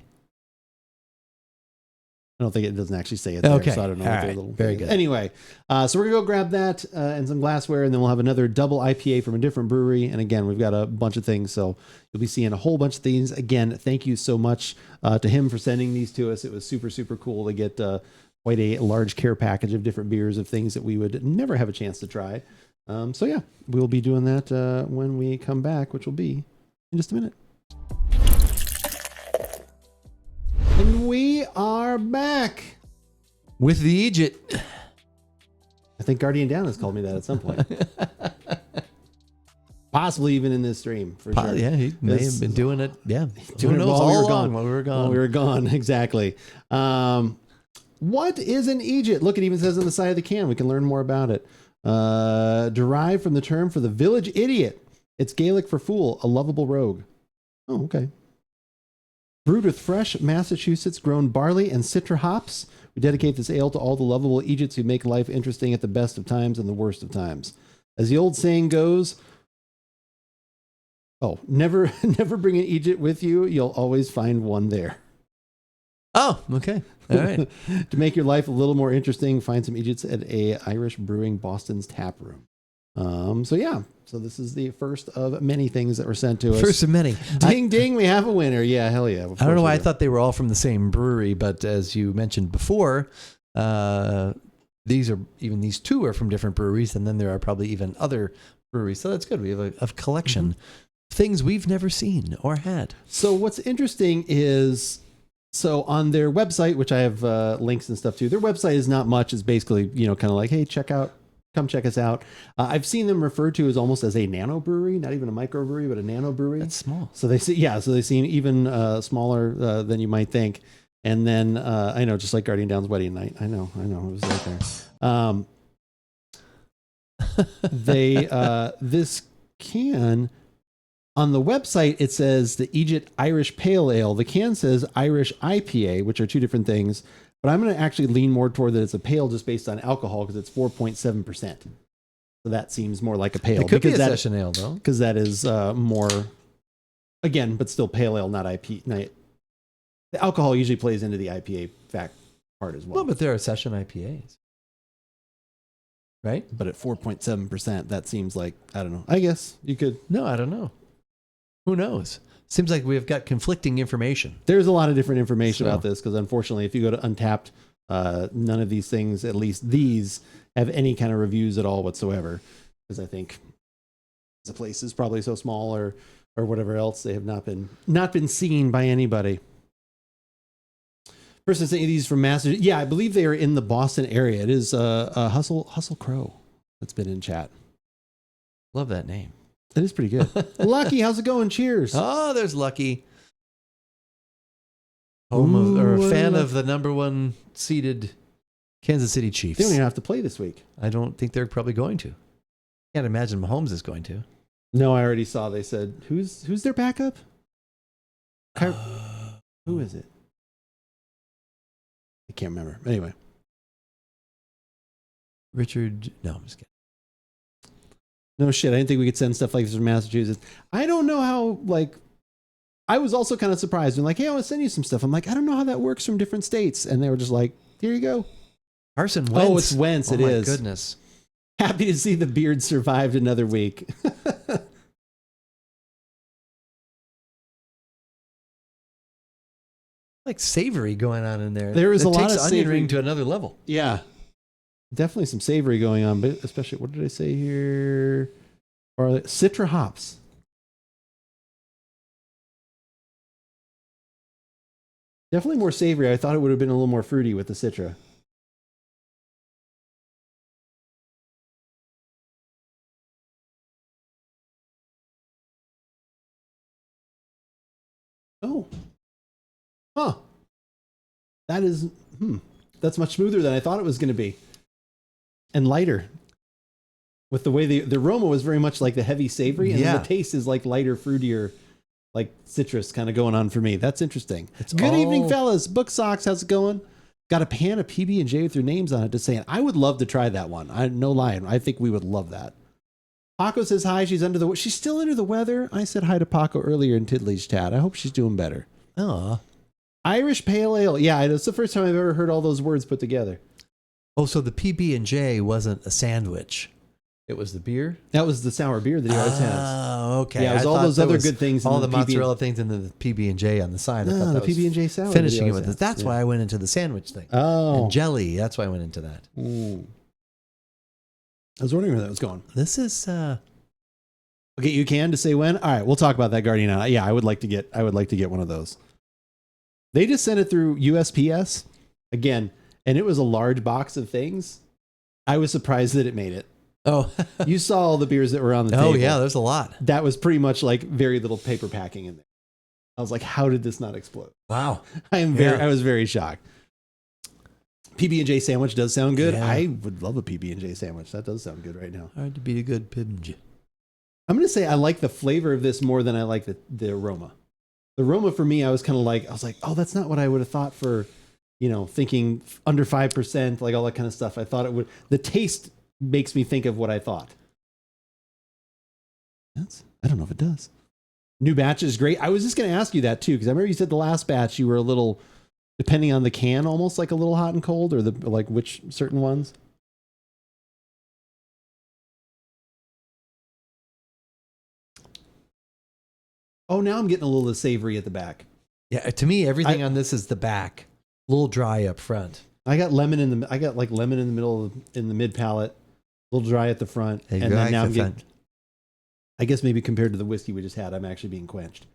I don't think it doesn't actually say it there, so I don't know. All right. Very good. Anyway, so we're going to go grab that and some glassware, and then we'll have another double IPA from a different brewery. And again, we've got a bunch of things, so you'll be seeing a whole bunch of things. Again, thank you so much to him for sending these to us. It was super, super cool to get quite a large care package of different beers of things that we would never have a chance to try. We'll be doing that when we come back, which will be in just a minute. And we are back with the Eejit. I think Guardian Down has called me that at some point. Possibly even in this stream, for sure. Yeah, he may have been doing it. Yeah, doing it while we were gone. While we were gone, exactly. What is an Eejit? Look, it even says on the side of the can. We can learn more about it. Derived from the term for the village idiot. It's Gaelic for fool, a lovable rogue. Oh, okay. Brewed with fresh Massachusetts grown barley and citra hops, we dedicate this ale to all the lovable Eejits who make life interesting at the best of times and the worst of times. As the old saying goes, never bring an Eejit with you. You'll always find one there. Oh, okay. All right. To make your life a little more interesting, find some Eejits at a Irish Brewing Boston's tap room. So this is the first of many things that were sent to us. First of many. Ding, ding, we have a winner. Yeah, hell yeah. I don't know why I thought they were all from the same brewery, but as you mentioned before, these 2 are from different breweries, and then there are probably even other breweries. So that's good. We have a collection of things we've never seen or had. So what's interesting is, so on their website, which I have links and stuff to, their website is not much. It's basically, kind of like, hey, come check us out. I've seen them referred to as almost as a nano brewery, not even a microbrewery, but a nano brewery. That's small. So they seem even smaller than you might think. And then I know, just like Guardian Down's wedding night. I know, it was right there. This can, on the website, it says the Eejit Irish Pale Ale. The can says Irish IPA, which are 2 different things. But I'm going to actually lean more toward that it's a pale just based on alcohol because it's 4.7%. So that seems more like a pale. It could be a session ale, though. Because that is more, again, but still pale ale, not IPA. The alcohol usually plays into the IPA part as well. Well, but there are session IPAs, right? But at 4.7%, that seems like, I don't know. I guess you could. No, I don't know. Who knows? Seems like we've got conflicting information. There's a lot of different information So- about this because unfortunately, if you go to Untapped, none of these things, at least these, have any kind of reviews at all whatsoever. Because I think the place is probably so small or whatever else, they have not been seen by anybody. Person saying these from Massachusetts. Yeah, I believe they are in the Boston area. It is Hustle Crow that's been in chat. Love that name. It is pretty good. Lucky, how's it going? Cheers. Oh, there's Lucky. Home of, or a fan of the number one seeded Kansas City Chiefs. They don't even have to play this week. I don't think they're probably going to. Can't imagine Mahomes is going to. No, I already saw. They said who's their backup? Who is it? I can't remember. Anyway, Richard. No, I'm just kidding. no shit. I didn't think we could send stuff like this from Massachusetts. I don't know how. Like, I was also kind of surprised and like, hey, I want to send you some stuff. I'm like, I don't know how that works from different states, and they were just like, here you go. Carson Wentz. Oh, it's Wentz. Oh, It my is. goodness. Happy to see the beard survived another week. Like savory going on in there. There is It a lot takes of onion savory. ring to another level. Yeah, definitely some savory going on, but especially what did I say here? Or Citra hops. Definitely more savory. I thought it would have been a little more fruity with the Citra. Oh. Huh. That is, that's much smoother than I thought it was going to be. And lighter. With the way the aroma was very much like the heavy savory, and then the taste is like lighter, fruitier, like citrus kind of going on for me. That's interesting. Good evening, fellas. Book Socks, how's it going? Got a pan of PB&J with your names on it. Just saying, I would love to try that one. No lying. I think we would love that. Paco says hi. She's still under the weather. I said hi to Paco earlier in Tiddly's chat. I hope she's doing better. Oh. Irish Pale Ale. Yeah, it's the first time I've ever heard all those words put together. Oh, so the PB&J wasn't a sandwich. It was the beer? That was the sour beer that he always has. Oh, okay. Yeah, it was all thought those there other was good things. All in the PB&J. mozzarella things and the PB&J on the side. I No, thought the that was PB&J sour. finishing that it he with always this. has. That's why I went into the sandwich thing. Oh. And jelly. That's why I went into that. Ooh. I was wondering where that was going. This is Okay, you can to say when? All right, we'll talk about that Guardian. Yeah, I would like to get one of those. They just sent it through USPS again, and it was a large box of things. I was surprised that it made it. Oh. You saw all the beers that were on the table. Oh yeah, there's a lot. That was pretty much like very little paper packing in there. I was like, how did this not explode? Wow. I was very shocked. PB&J sandwich does sound good. Yeah. I would love a PB&J sandwich. That does sound good right now. Hard to beat a good PB&J. I'm going to say I like the flavor of this more than I like the aroma. The aroma for me, I was like, oh, that's not what I would have thought for, thinking under 5%, like all that kind of stuff. I thought it would. The taste makes me think of what I thought. I don't know if it does. New batch is great. I was just going to ask you that too, because I remember you said the last batch you were a little, depending on the can, almost like a little hot and cold, or which certain ones. Oh, now I'm getting a little of the savory at the back. Yeah, to me, everything on this is the back. A little dry up front. I got lemon in the middle in the mid palate, a little dry at the front, and then now I'm getting. I guess maybe compared to the whiskey we just had, I'm actually being quenched.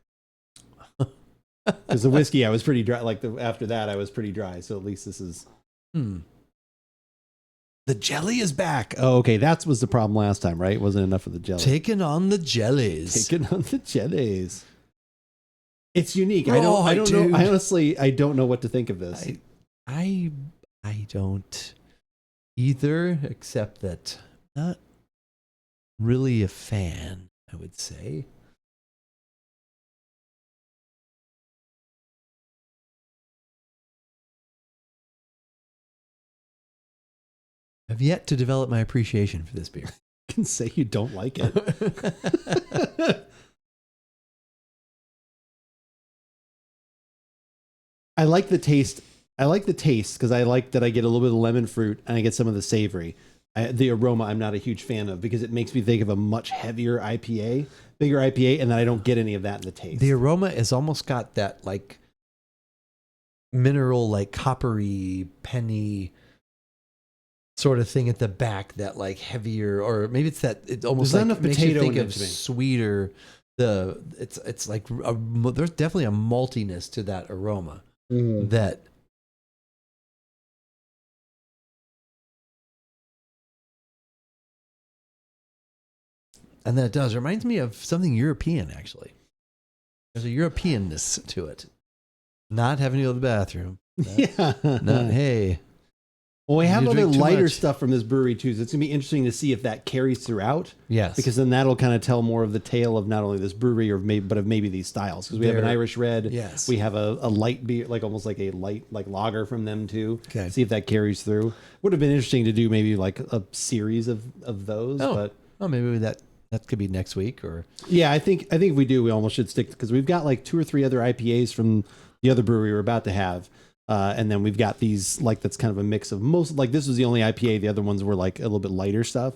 Because the whiskey I was pretty dry. After that I was pretty dry. So at least this is. The jelly is back. Oh, okay. That was the problem last time, right? Wasn't enough of the jelly. Taking on the jellies. Taking on the jellies. It's unique. Oh, I don't know. I honestly don't know what to think of this. I don't either, except that I'm not really a fan, I would say. I've yet to develop my appreciation for this beer. I can say you don't like it. I like the taste I like the taste because I like that I get a little bit of lemon fruit and I get some of the savory. The aroma I'm not a huge fan of because it makes me think of a much heavier IPA, bigger IPA, and then I don't get any of that in the taste. The aroma has almost got that like mineral, like coppery, penny sort of thing at the back, that like heavier, or maybe it's that, it's almost There's like not enough makes you potato think in it of to me. sweeter. It's like there's definitely a maltiness to that aroma that. And then it does. It reminds me of something European, actually. There's a Europeanness to it. Not having to go to the bathroom. Yeah. Not, hey. Well, we have You other drink too lighter much. stuff from this brewery too, so it's gonna be interesting to see if that carries throughout. Yes. Because then that'll kind of tell more of the tale of not only this brewery or maybe, but of maybe these styles. Because we have an They're- Irish red. yes. We have a light beer, like almost like a light like lager from them too. Okay. See if that carries through. Would have been interesting to do maybe like a series of those. But maybe that could be next week, or yeah, I think if we do, we almost should stick because we've got like 2 or 3 other IPAs from the other brewery we're about to have. And then we've got these like that's kind of a mix of most, like this was the only IPA. The other ones were like a little bit lighter stuff.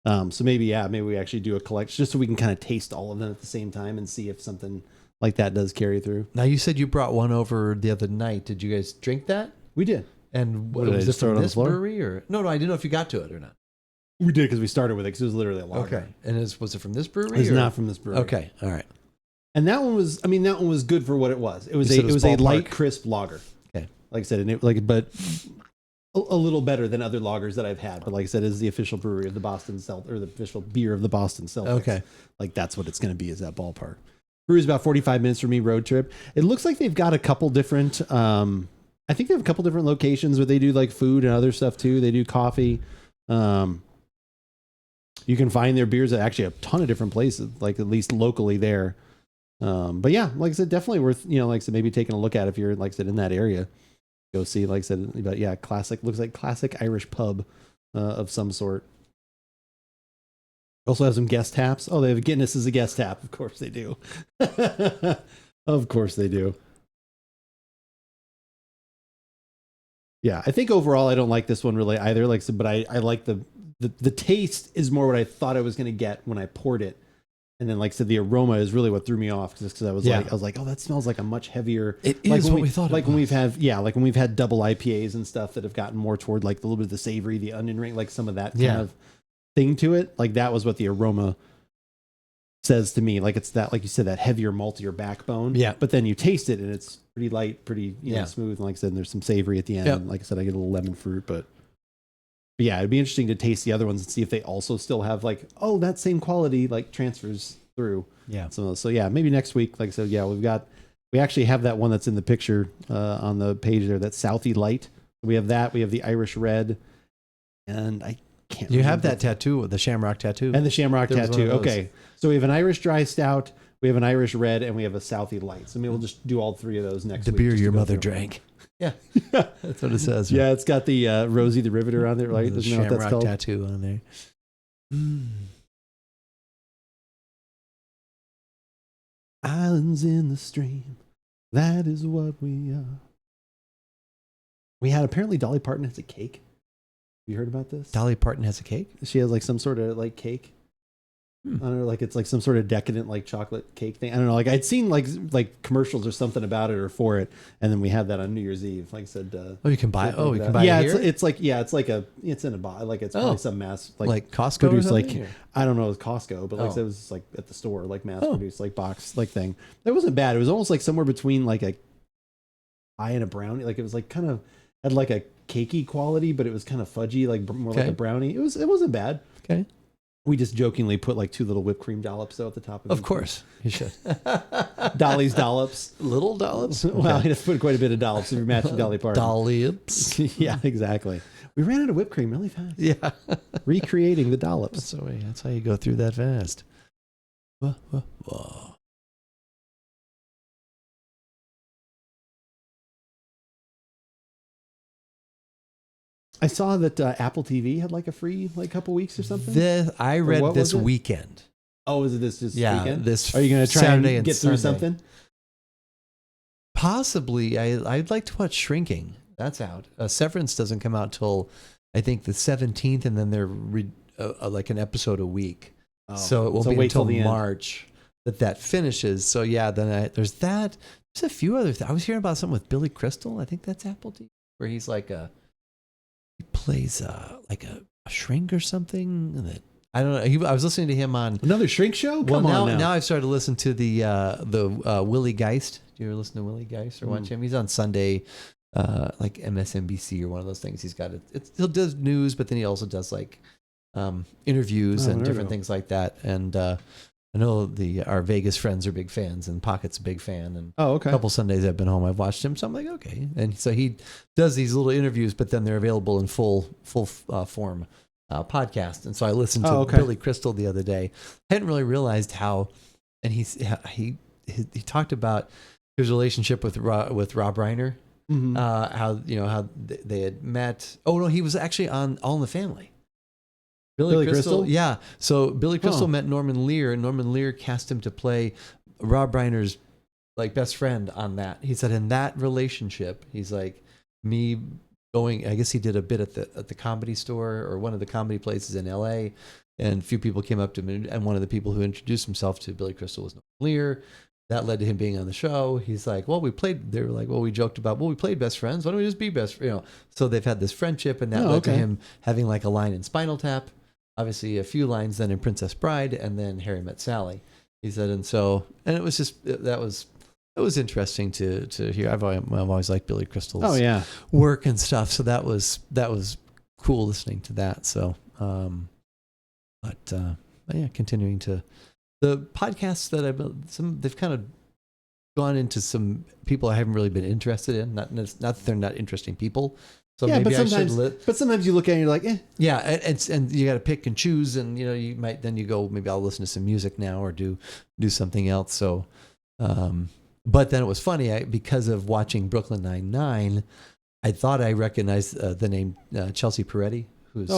So maybe we actually do a collection just so we can kind of taste all of them at the same time and see if something like that does carry through. now you said you brought one over the other night. Did you guys drink that? We did. And What, did I was it just throw it from on the this floor? brewery, or no? I didn't know if you got to it or not. We did because we started with it because it was literally a lager. Okay. And was it from this brewery? It's or? not from this brewery. Okay. All right. And that one was, I mean, that one was good for what it was. It was You said it it was was a light, ballpark. crisp lager. Okay. Like I said, and it but a little better than other lagers that I've had. But like I said, is the official brewery of the Boston Celtics, or the official beer of the Boston Celtics. Okay. Like that's what it's going to be, is that ballpark. Brewery's about 45 minutes from me, road trip. It looks like they've got a couple different, I think they have a couple different locations where they do like food and other stuff too. They do coffee. You can find their beers at actually a ton of different places, like at least locally there. But yeah, like I said, definitely worth, like I said, maybe taking a look at if you're, like I said, in that area. Go see, like I said, but yeah, classic, looks like classic Irish pub of some sort. Also have some guest taps. Oh, they have Guinness as a guest tap. Of course they do. Of course they do. Yeah, I think overall I don't like this one really either. Like I said, but I like the taste is more what I thought I was going to get when I poured it. And then, like I said, the aroma is really what threw me off because I was like, oh, that smells like a much heavier. It like is when what we thought. Like when we've had double IPAs and stuff that have gotten more toward like a little bit of the savory, the onion ring, like some of that kind of thing to it. Like that was what the aroma says to me. Like it's that, like you said, that heavier, maltier backbone. Yeah. But then you taste it and it's pretty light, pretty smooth. And like I said, there's some savory at the end. Yep. And like I said, I get a little lemon fruit, but yeah, it'd be interesting to taste the other ones and see if they also still have like, oh, that same quality like transfers through. Yeah. So yeah, maybe next week. Like I said, yeah, we actually have that one that's in the picture on the page there. That Southie Light. We have that. We have the Irish Red, and I can't. You have remember. that tattoo, the Shamrock tattoo, And the Shamrock There was one tattoo. of those. Okay, so we have an Irish Dry Stout. We have an Irish Red, and we have a Southie Light. So maybe we'll just do all 3 of those next the week. beer just to your go mother through. drank. Yeah. That's what it says. Yeah, it's got the Rosie the Riveter on there, right? The Isn't that what that's Shamrock called? tattoo on there. Islands in the stream. That is what we are. We had apparently Dolly Parton has a cake. Have you heard about this? Dolly Parton has a cake. She has like some sort of like cake. I don't know, like it's like some sort of decadent like chocolate cake thing. I don't know. Like I'd seen like commercials or something about it or for it, and then we had that on New Year's Eve. Like I said, Oh, you can buy. Oh, you can buy. yeah, it here? it's in a box. Like it's probably some mass like Costco or produced like something, or? I don't know, it was Costco, but like I said, Oh. it was like at the store, like mass produced like box like thing. It wasn't bad. It was almost like somewhere between like a pie and a brownie. Like it was like kind of had like a cakey quality, but it was kind of fudgy, like more like Okay. a brownie. It wasn't bad. Okay. We just jokingly put like 2 little whipped cream dollops though at the top of Of each course, you should. one. Dolly's dollops. Little dollops. Well, you just put quite a bit of dollops if you're matching Dolly Parton. Dollops. Yeah, exactly. We ran out of whipped cream really fast. Yeah. Recreating the dollops. That's how you go through that fast. Whoa. I saw that Apple TV had like a free like couple weeks or something. I what read was this it? weekend. Oh, is it this weekend? this Are you going to try Saturday and get through Sunday. something? Possibly. I'd like to watch Shrinking. That's out. Severance doesn't come out till I think the 17th, and then they're like an episode a week. Oh. So it won't be until March that finishes. So yeah, then there's that. There's a few other things. I was hearing about something with Billy Crystal. I think that's Apple TV, where he's like he plays like a shrink or something. That I don't know. I was listening to him on another shrink show. Come on now I've started to listen to the Willie Geist. Do you ever listen to Willie Geist or watch him? He's on Sunday, like MSNBC or one of those things. He's got he does news, but then he also does like interviews and different things like that. And I know our Vegas friends are big fans, and Pocket's a big fan. And a couple Sundays I've been home, I've watched him. So I'm like, okay. And so he does these little interviews, but then they're available in full form podcast. And so I listened to Billy Crystal the other day. I hadn't really realized how, and he talked about his relationship with Rob Reiner. Mm-hmm. How they had met. Oh no, he was actually on All in the Family. Billy Crystal? Yeah. So Billy Crystal met Norman Lear, and Norman Lear cast him to play Rob Reiner's like best friend on that. He said in that relationship, he's like me going. I guess he did a bit at the Comedy Store or one of the comedy places in L.A. And a few people came up to him, and one of the people who introduced himself to Billy Crystal was Norman Lear. That led to him being on the show. He's like, well, we played. They were like, well, we joked about, well, we played best friends. Why don't we just be best? So they've had this friendship, and that led to him having like a line in Spinal Tap. Obviously, a few lines then in Princess Bride, and then Harry Met Sally. He said, and it was just it was interesting to hear. I've always liked Billy Crystal's work and stuff, so that was cool listening to that. So, but yeah, continuing to the podcasts that they've kind of gone into some people I haven't really been interested in. Not that they're not interesting people. So maybe but sometimes you look at it and you're like, eh. Yeah, and you got to pick and choose, and you might then you go, maybe I'll listen to some music now or do something else. So, but then it was funny because of watching Brooklyn Nine-Nine, I thought I recognized the name Chelsea Peretti, who's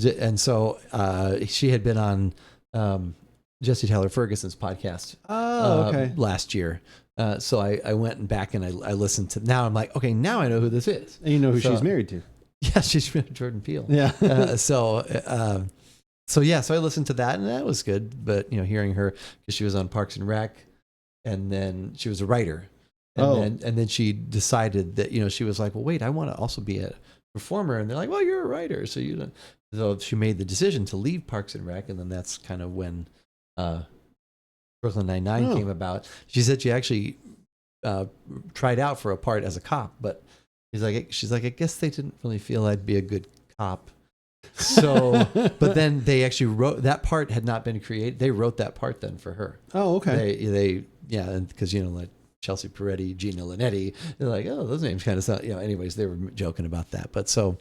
and so she had been on Jesse Tyler Ferguson's podcast last year. So I went back and I listened to. Now I'm like, okay, now I know who this is. And you know who she's married to? Yeah, she's married to Jordan Peele. Yeah. So I listened to that, and that was good. But hearing her, because she was on Parks and Rec, and then she was a writer, and then she decided that she was like, well, wait, I want to also be a performer, and they're like, well, you're a writer, so so she made the decision to leave Parks and Rec, and then that's kind of when Brooklyn Nine-Nine came about. She said she actually tried out for a part as a cop, but she's like, I guess they didn't really feel I'd be a good cop. So, but then they actually wrote that part had not been created. They wrote that part then for her. Oh, okay. Because like Chelsea Peretti, Gina Linetti, they're like, oh, those names kind of sound. Anyways, they were joking about that. But so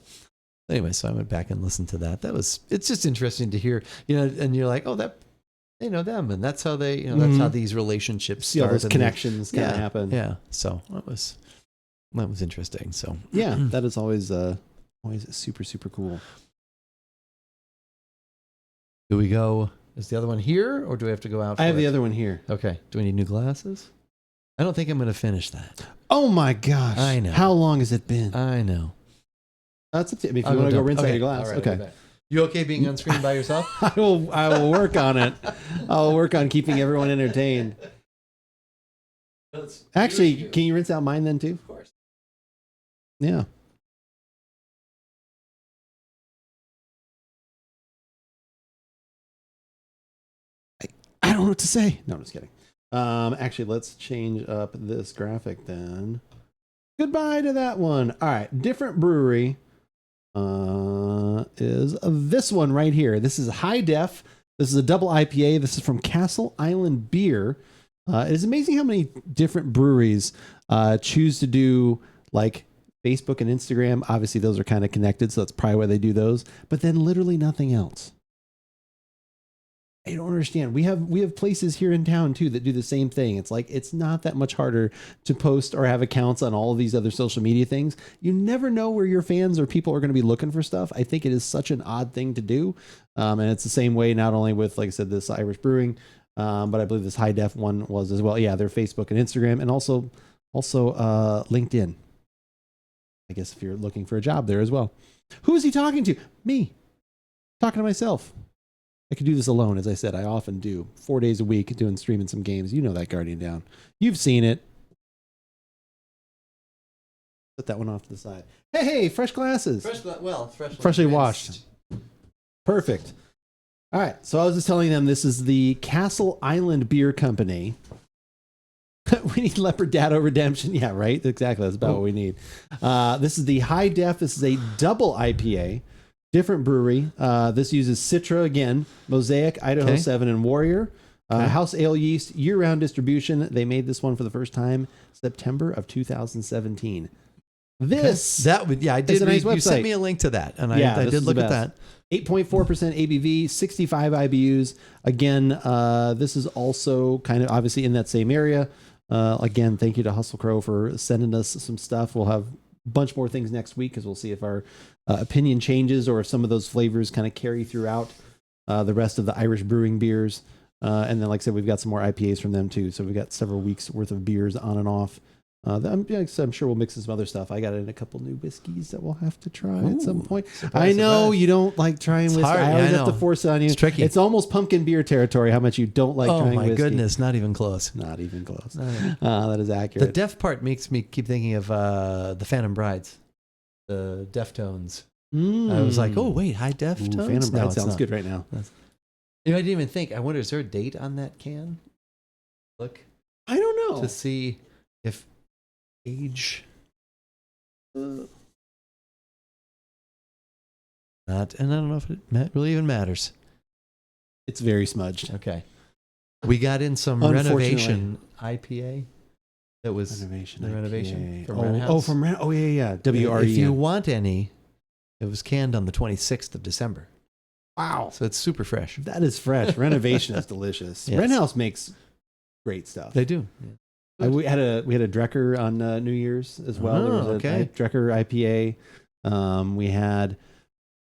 I went back and listened to that. It's just interesting to hear. And you're like, oh, that. They know them, and that's how they, that's how these relationships start. Those connections kind of happen. Yeah. So that was interesting. So yeah, that is always super, super cool. Do we go? Is the other one here, or do we have to go out? I have the other one here. Okay. Do we need new glasses? I don't think I'm going to finish that. Oh my gosh! I know. How long has it been? I know. That's up to you. If you want to go rinse out your glass, right, okay. You okay being on screen by yourself? I will work on it. I'll work on keeping everyone entertained. Actually, can you rinse out mine then too? Of course. Yeah. I don't know what to say. No, I'm just kidding. Actually, let's change up this graphic then. Goodbye to that one. All right, different brewery. Is this one right here. This is high def. This is a double IPA. This is from Castle Island Beer. It is amazing how many different breweries choose to do like Facebook and Instagram. Obviously, those are kind of connected, so that's probably why they do those. But then literally nothing else. I don't understand. We have places here in town too that do the same thing. It's like it's not that much harder to post or have accounts on all of these other social media things. You never know where your fans or people are going to be looking for stuff. I think it is such an odd thing to do, and it's the same way not only with, like I said, this Irish Brewing, but I believe this High Def one was as well. Yeah, their Facebook and Instagram, and also LinkedIn. I guess if you're looking for a job there as well. Who is he talking to? Me. Talking to myself. I could do this alone, as I said. I often do. 4 days a week streaming some games. You know that Guardian down. You've seen it. Put that one off to the side. Hey, fresh glasses. Freshly washed. Perfect. All right. So I was just telling them this is the Castle Island Beer Company. We need Leopard Dado Redemption. Yeah, right. Exactly. That's about what we need. This is the High Def. This is a double IPA. Different brewery. This uses Citra again, Mosaic, Idaho 7, and Warrior. House ale yeast, year-round distribution. They made this one for the first time September of 2017. This I did. a nice You website. sent me a link to that, and Yeah, I this did is look the at that. 8.4% ABV, 65 IBUs. Again, this is also kind of obviously in that same area. Again, thank you to Hustle Crow for sending us some stuff. We'll have a bunch more things next week because we'll see if our opinion changes or if some of those flavors kind of carry throughout the rest of the Irish brewing beers. And then, like I said, we've got some more IPAs from them too. So we've got several weeks worth of beers on and off. I'm sure we'll mix in some other stuff. I got in a couple new whiskeys that we'll have to try at some point. I know you don't like trying whiskey. hard. I Yeah, always I have to know. force it on you. It's tricky. It's almost pumpkin beer territory how much you don't like Oh trying my whiskey. goodness, not even close. Not even close. Not even- That is The accurate. deaf part makes me keep thinking of the Phantom Brides, the Deftones. I was like, oh wait, high Deftones. Phantom No, Bride it's sounds not. good right now. You know, I didn't even think. I wonder, is there a date on that can? Look I don't know. to see if age. Not, and I don't know if it really even matters. It's very smudged. Okay, we got in some Unfortunately. renovation IPA. That was Renovation. the IPA. renovation from Oh, Red House. oh, from Red. Oh, yeah. WREN. If you want any, it was canned on the 26th of December. Wow. So it's super fresh. That is fresh. Renovation is delicious. Yes. Ren House makes great stuff. They do. We had a Drecker on New Year's as well. There was okay. a Drecker IPA. We had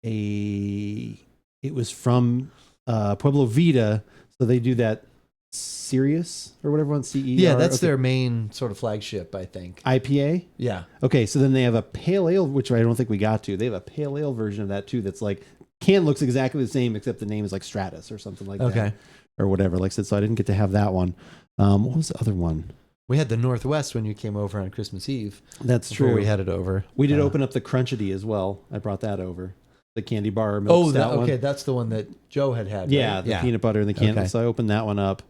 it was from Pueblo Vita, so they do that Sirius or whatever on CE. Yeah, that's their main sort of flagship, I think. IPA. Yeah. Okay, so then they have a pale ale, which I don't think we got to. They have a pale ale version of that too. That's like can looks exactly the same, except the name is like Stratus or something like that. Okay. Or whatever. Like I said, so I didn't get to have that one. What was the other one? We had the Northwest when you came over on Christmas Eve. That's Before true. we had it over. We did open up the Crunchity as well. I brought that over. The candy bar milk stout one. okay. That's the one that Joe had. Yeah, right? the peanut butter in the can. Okay. So I opened that one up.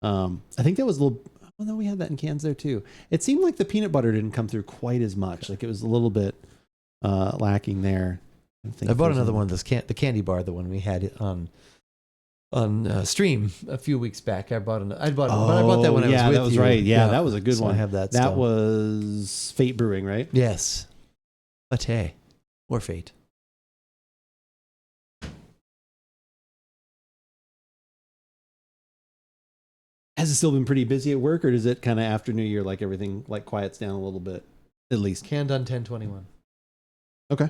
I think that was a little. Oh no, we had that in cans there too. It seemed like the peanut butter didn't come through quite as much. Like it was a little bit lacking there. I bought another one. The candy bar, the one we had on stream a few weeks back. I bought but I bought that when I was with that was you. right. Yeah, that was a good So one. I have that. That still. was Fate Brewing, right? Yes. Pate or Fate. Has it still been pretty busy at work, or does it kind of after New Year, like everything like quiets down a little bit, at least? Canned on 10/21. Okay.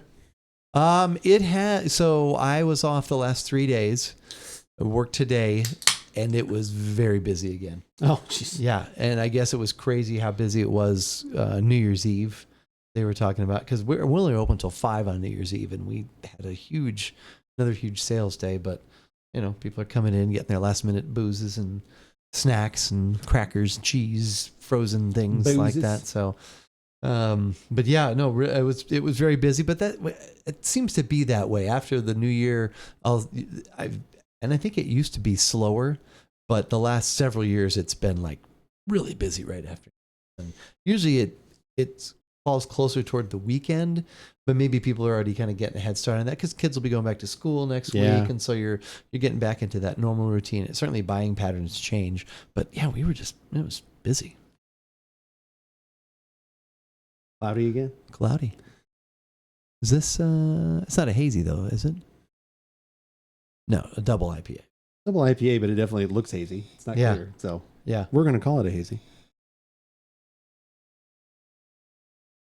It had. So I was off the last 3 days. I worked today, and it was very busy again. Oh, jeez. Yeah, and I guess it was crazy how busy it was New Year's Eve. They were talking about because we're only open until 5 on New Year's Eve, and we had another huge sales day. But you know, people are coming in, getting their last minute boozes and snacks and crackers, cheese, frozen things like Boozes. that. So, but yeah, no, it was very busy. But it seems to be that way after the New Year. And I think it used to be slower, but the last several years it's been like really busy right after. And usually it falls closer toward the weekend, but maybe people are already kind of getting a head start on that because kids will be going back to school next week, and so you're getting back into that normal routine. Certainly buying patterns change, but yeah, it was busy. Cloudy again? Cloudy. Is this it's not a hazy though, is it? No, a double IPA. Double IPA, but it definitely looks hazy. It's not clear. So Yeah. we're going to call it a hazy.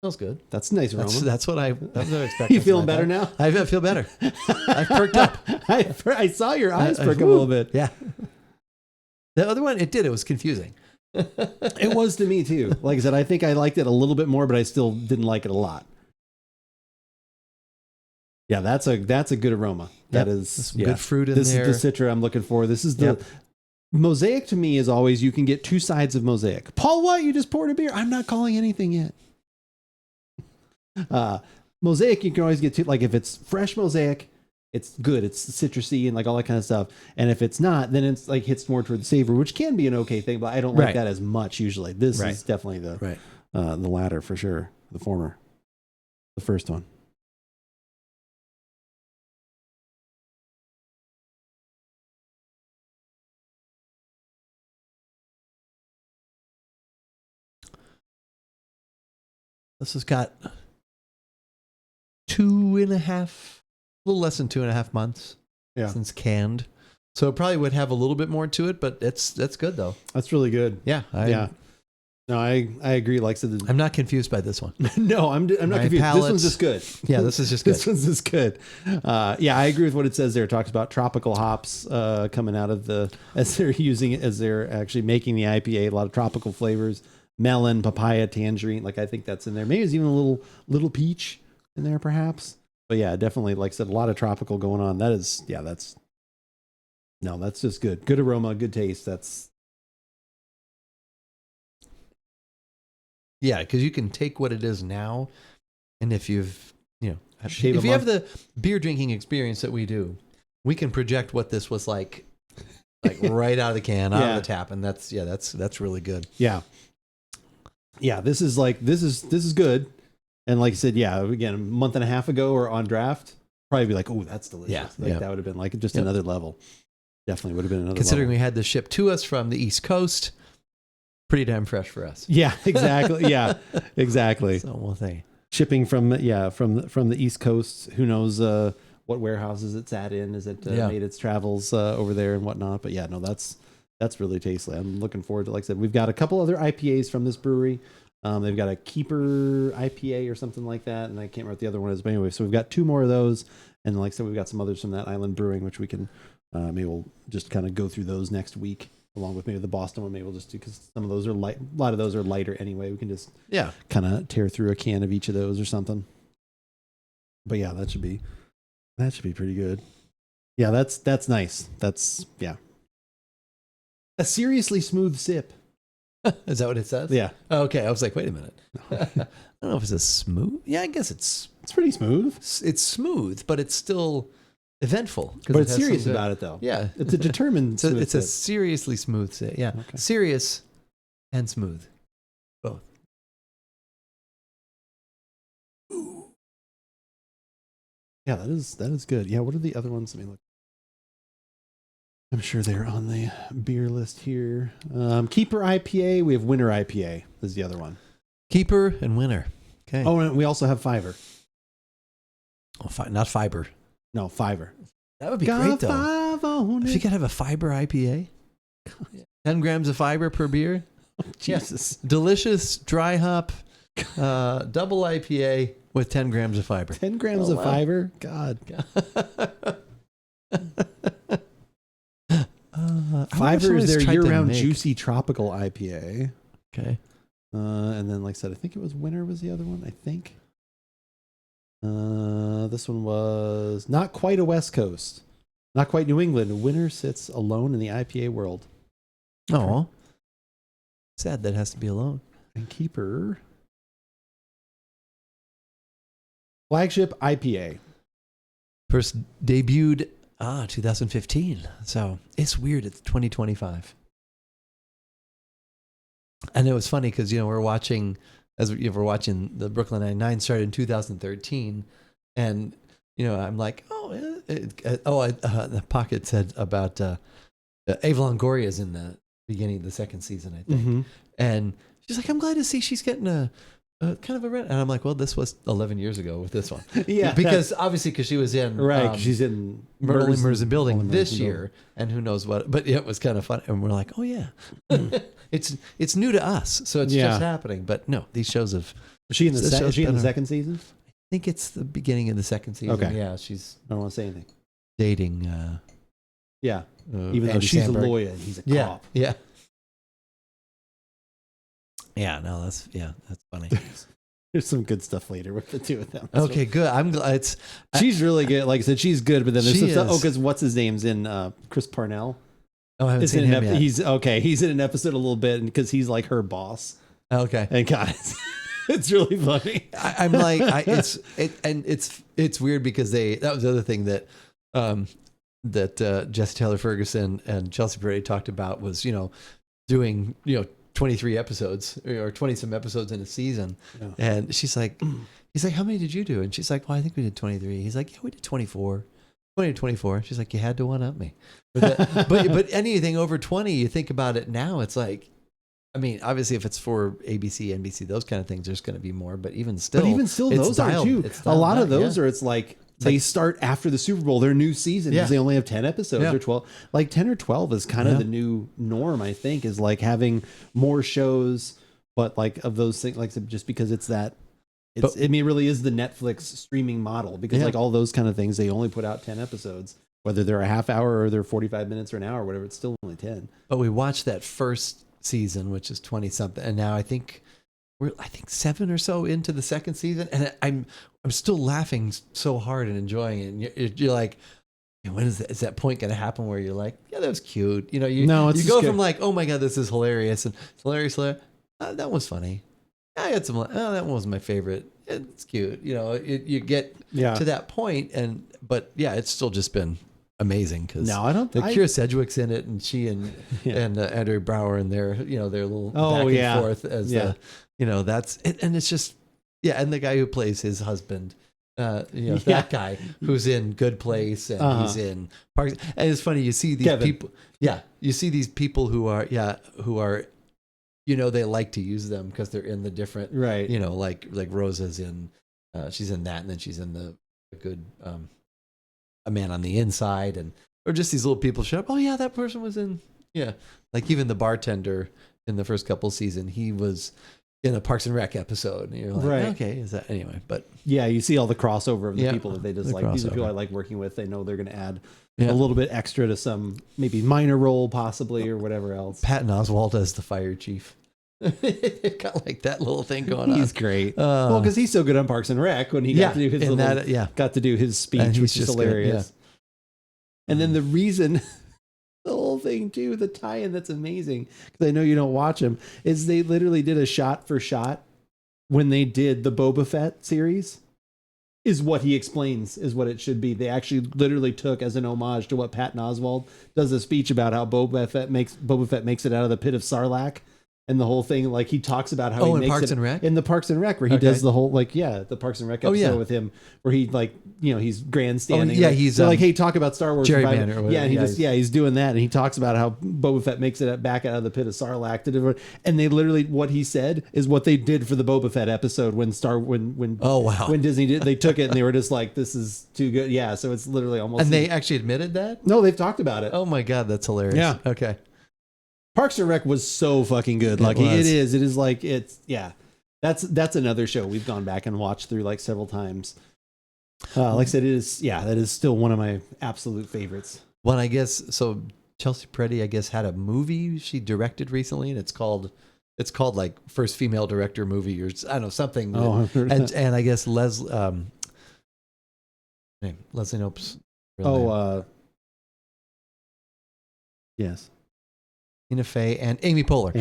Smells good. That's a nice aroma. That's what I expected. You feeling better now? I feel better. I perked up. I saw your eyes perk up a little bit. Yeah. The other one, it was confusing. It was to me too. Like I said, I think I liked it a little bit more, but I still didn't like it a lot. Yeah, that's a good aroma. That is some good fruit in this there. This is the Citra I'm looking for. This is the Mosaic to me is always you can get two sides of Mosaic. Paul, what? You just poured a beer. I'm not calling anything yet. Mosaic, you can always get two. Like if it's fresh Mosaic, it's good. It's citrusy and like all that kind of stuff. And if it's not, then it's like hits more toward the savor, which can be an okay thing, but I don't like that as much usually. This is definitely the latter for sure. The former. The first one. This has got 2.5, a little less than 2.5 months since canned. So it probably would have a little bit more to it, but that's good though. That's really good. Yeah. No, I agree. Like I said, I'm not confused by this one. no, I'm not confused. Palates, this one's just good. Yeah, this is just good. This one's just good. Yeah, I agree with what it says there. It talks about tropical hops coming out of as they're using it, as they're actually making the IPA. A lot of tropical flavors. Melon, papaya, tangerine. Like I think that's in there. Maybe there's even a little peach in there, perhaps. But yeah, definitely, like I said, a lot of tropical going on. That's just good. Good aroma, good taste. That's because you can take what it is now, and if you've if Shave you have the beer drinking experience that we do, we can project what this was like right out of the can, out of the tap, and that's really good. Yeah. Yeah, this is good. And like I said, again, a month and a half ago or on draft, probably be like, oh, that's delicious. That would have been like just another level. Definitely would have been another Considering level. we had this shipped to us from the East Coast, pretty damn fresh for us. Yeah, exactly. Yeah, exactly. So we'll see. Shipping from the East Coast, who knows what warehouses it's at in, as it made its travels over there and whatnot. But yeah, no, that's really tasty. I'm looking forward to, like I said, we've got a couple other IPAs from this brewery. They've got a Keeper IPA or something like that, and I can't remember what the other one is. But anyway, so we've got 2 more of those, and like I said, we've got some others from that Island Brewing, which we can maybe we'll just kind of go through those next week, along with maybe the Boston one. Maybe we'll just do, because some of those are light. A lot of those are lighter anyway. We can just kind of tear through a can of each of those or something. But yeah, that should be pretty good. Yeah, that's nice. That's a seriously smooth sip. Is that what it says? Yeah. Oh, okay. I was like, wait a minute. I don't know if it's a smooth. Yeah, I guess it's pretty smooth. It's smooth, but it's still eventful. But it's serious about it, though. Yeah. It's a determined smooth it's sip. a seriously smooth sip. Yeah. Okay. Serious and smooth. Both. Yeah, that is good. Yeah, what are the other ones? Let me look. I'm sure they're on the beer list here. Keeper IPA. We have Winter IPA. This is the other one. Keeper and Winter. Okay. Oh, and we also have Fiver. Oh, not Fiber. No, Fiver. That would be great, though. If you could have a Fiber IPA. 10 grams of fiber per beer. Oh, Jesus. Yeah. Delicious dry hop double IPA with 10 grams of fiber. 10 grams of fiber? God. Fiver is their year-round juicy tropical IPA. Okay. And then, like I said, I think it was Winter was the other one, I think. This one was not quite a West Coast. Not quite New England. Winter sits alone in the IPA world. Oh. Sad that has to be alone. And Keeper. Flagship IPA. First debuted 2015. So it's weird. It's 2025. And it was funny because, we're watching the Brooklyn Nine-Nine started in 2013. And, I'm like, the pocket said about Ava Longoria is in the beginning of the second season, I think. Mm-hmm. And she's like, I'm glad to see she's getting a kind of a rent. And I'm like, well, this was 11 years ago with this one. Yeah. Because she was in. Right. She's in Myrtle Building this year. And who knows what. But it was kind of fun. And we're like, oh, yeah. It's new to us. So it's just happening. But no, these shows have. Is she in the second season? I think it's the beginning of the second season. Okay. Yeah. She's. I don't want to say anything. Dating. Yeah. Even though she's a lawyer and he's a cop. Yeah. Yeah, no, that's funny. There's some good stuff later with the two of them. That's Okay, good. I'm glad. she's really good. Like I said, she's good. But then there's She some stuff. is. Oh, because what's his name's in Chris Parnell? Oh, I haven't Is seen in him an yet. He's okay. He's in an episode a little bit because he's like her boss. Okay. And God, it's really funny. I'm like, it's weird because that was the other thing that Jesse Taylor Ferguson and Chelsea Peretti talked about was, doing, 23 episodes or 20 some episodes in a season. Yeah. And he's like, how many did you do? And she's like, well, I think we did 23. He's like, yeah, we did 24. 20 to 24. She's like, you had to one up me. But anything over 20, you think about it now, it's like, I mean, obviously, if it's for ABC, NBC, those kind of things, there's going to be more. But even still, it's those are too. A lot of those are. It's like they start after the Super Bowl, their new season, because they only have 10 episodes or 12. Like 10 or 12 is kind of the new norm. I think is like having more shows, but like of those things, like just because it's that. I mean, it really is the Netflix streaming model because like all those kind of things, they only put out 10 episodes, whether they're a half hour or they're 45 minutes or an hour, or whatever. It's still only 10. But we watched that first season, which is 20 something, and now I think we're 7 or so into the second season, and I'm still laughing so hard and enjoying it. And you're like, when is that point going to happen where you're like, yeah, that was cute? You go from like, oh my god, this is hilarious, and it's hilarious. That was funny. I had some. Oh, that one was my favorite. It's cute. You get to that point, but it's still just been amazing because Kira Sedgwick's in it, and she and Andrew Brower and their little back and forth as that's it, and it's just and the guy who plays his husband, that guy who's in Good Place and he's in Parks, and it's funny you see these people, you see these people who are they like to use them because they're in the different like Rosa's in she's in that, and then she's in the good A Man on the Inside, or just these little people show up. Oh yeah, that person was in like even the bartender in the first couple season, he was in a Parks and Rec episode. And you're like, okay, is that anyway? But you see all the crossover of the people that they just like. These are people I like working with. They know they're going to add a little bit extra to some maybe minor role possibly or whatever else. Patton Oswalt as the fire chief. It got like that little thing going on. He's great. Well, because he's so good on Parks and Rec when he got to do his got to do his speech, which is hilarious. And then the reason, the whole thing too, the tie-in that's amazing, because I know you don't watch them, is they literally did a shot for shot when they did the Boba Fett series. Is what he explains is what it should be. They actually literally took as an homage to what Patton Oswalt does a speech about how Boba Fett makes it out of the pit of Sarlacc. And the whole thing, like he talks about how he makes Parks and Rec? in the Parks and Rec, where he does the whole the Parks and Rec episode with him, where he he's grandstanding. He's like, hey, talk about Star Wars. Jerry Banner. He's doing that, and he talks about how Boba Fett makes it back out of the pit of Sarlacc. And they literally, what he said is what they did for the Boba Fett episode when Disney did, they took it and they were just like, this is too good. Yeah, so it's literally almost. And they actually admitted that? No, they've talked about it. Oh my god, that's hilarious. Yeah. Okay. Parks and Rec was so fucking good. Like it is like that's another show we've gone back and watched through like several times. Like I said, that is still one of my absolute favorites. Well, I guess so. Chelsea Peretti, I guess, had a movie she directed recently, and it's called like first female director movie or I don't know something. Oh, and I guess Leslie Knope's. Yes. Tina Fey and Amy Poehler.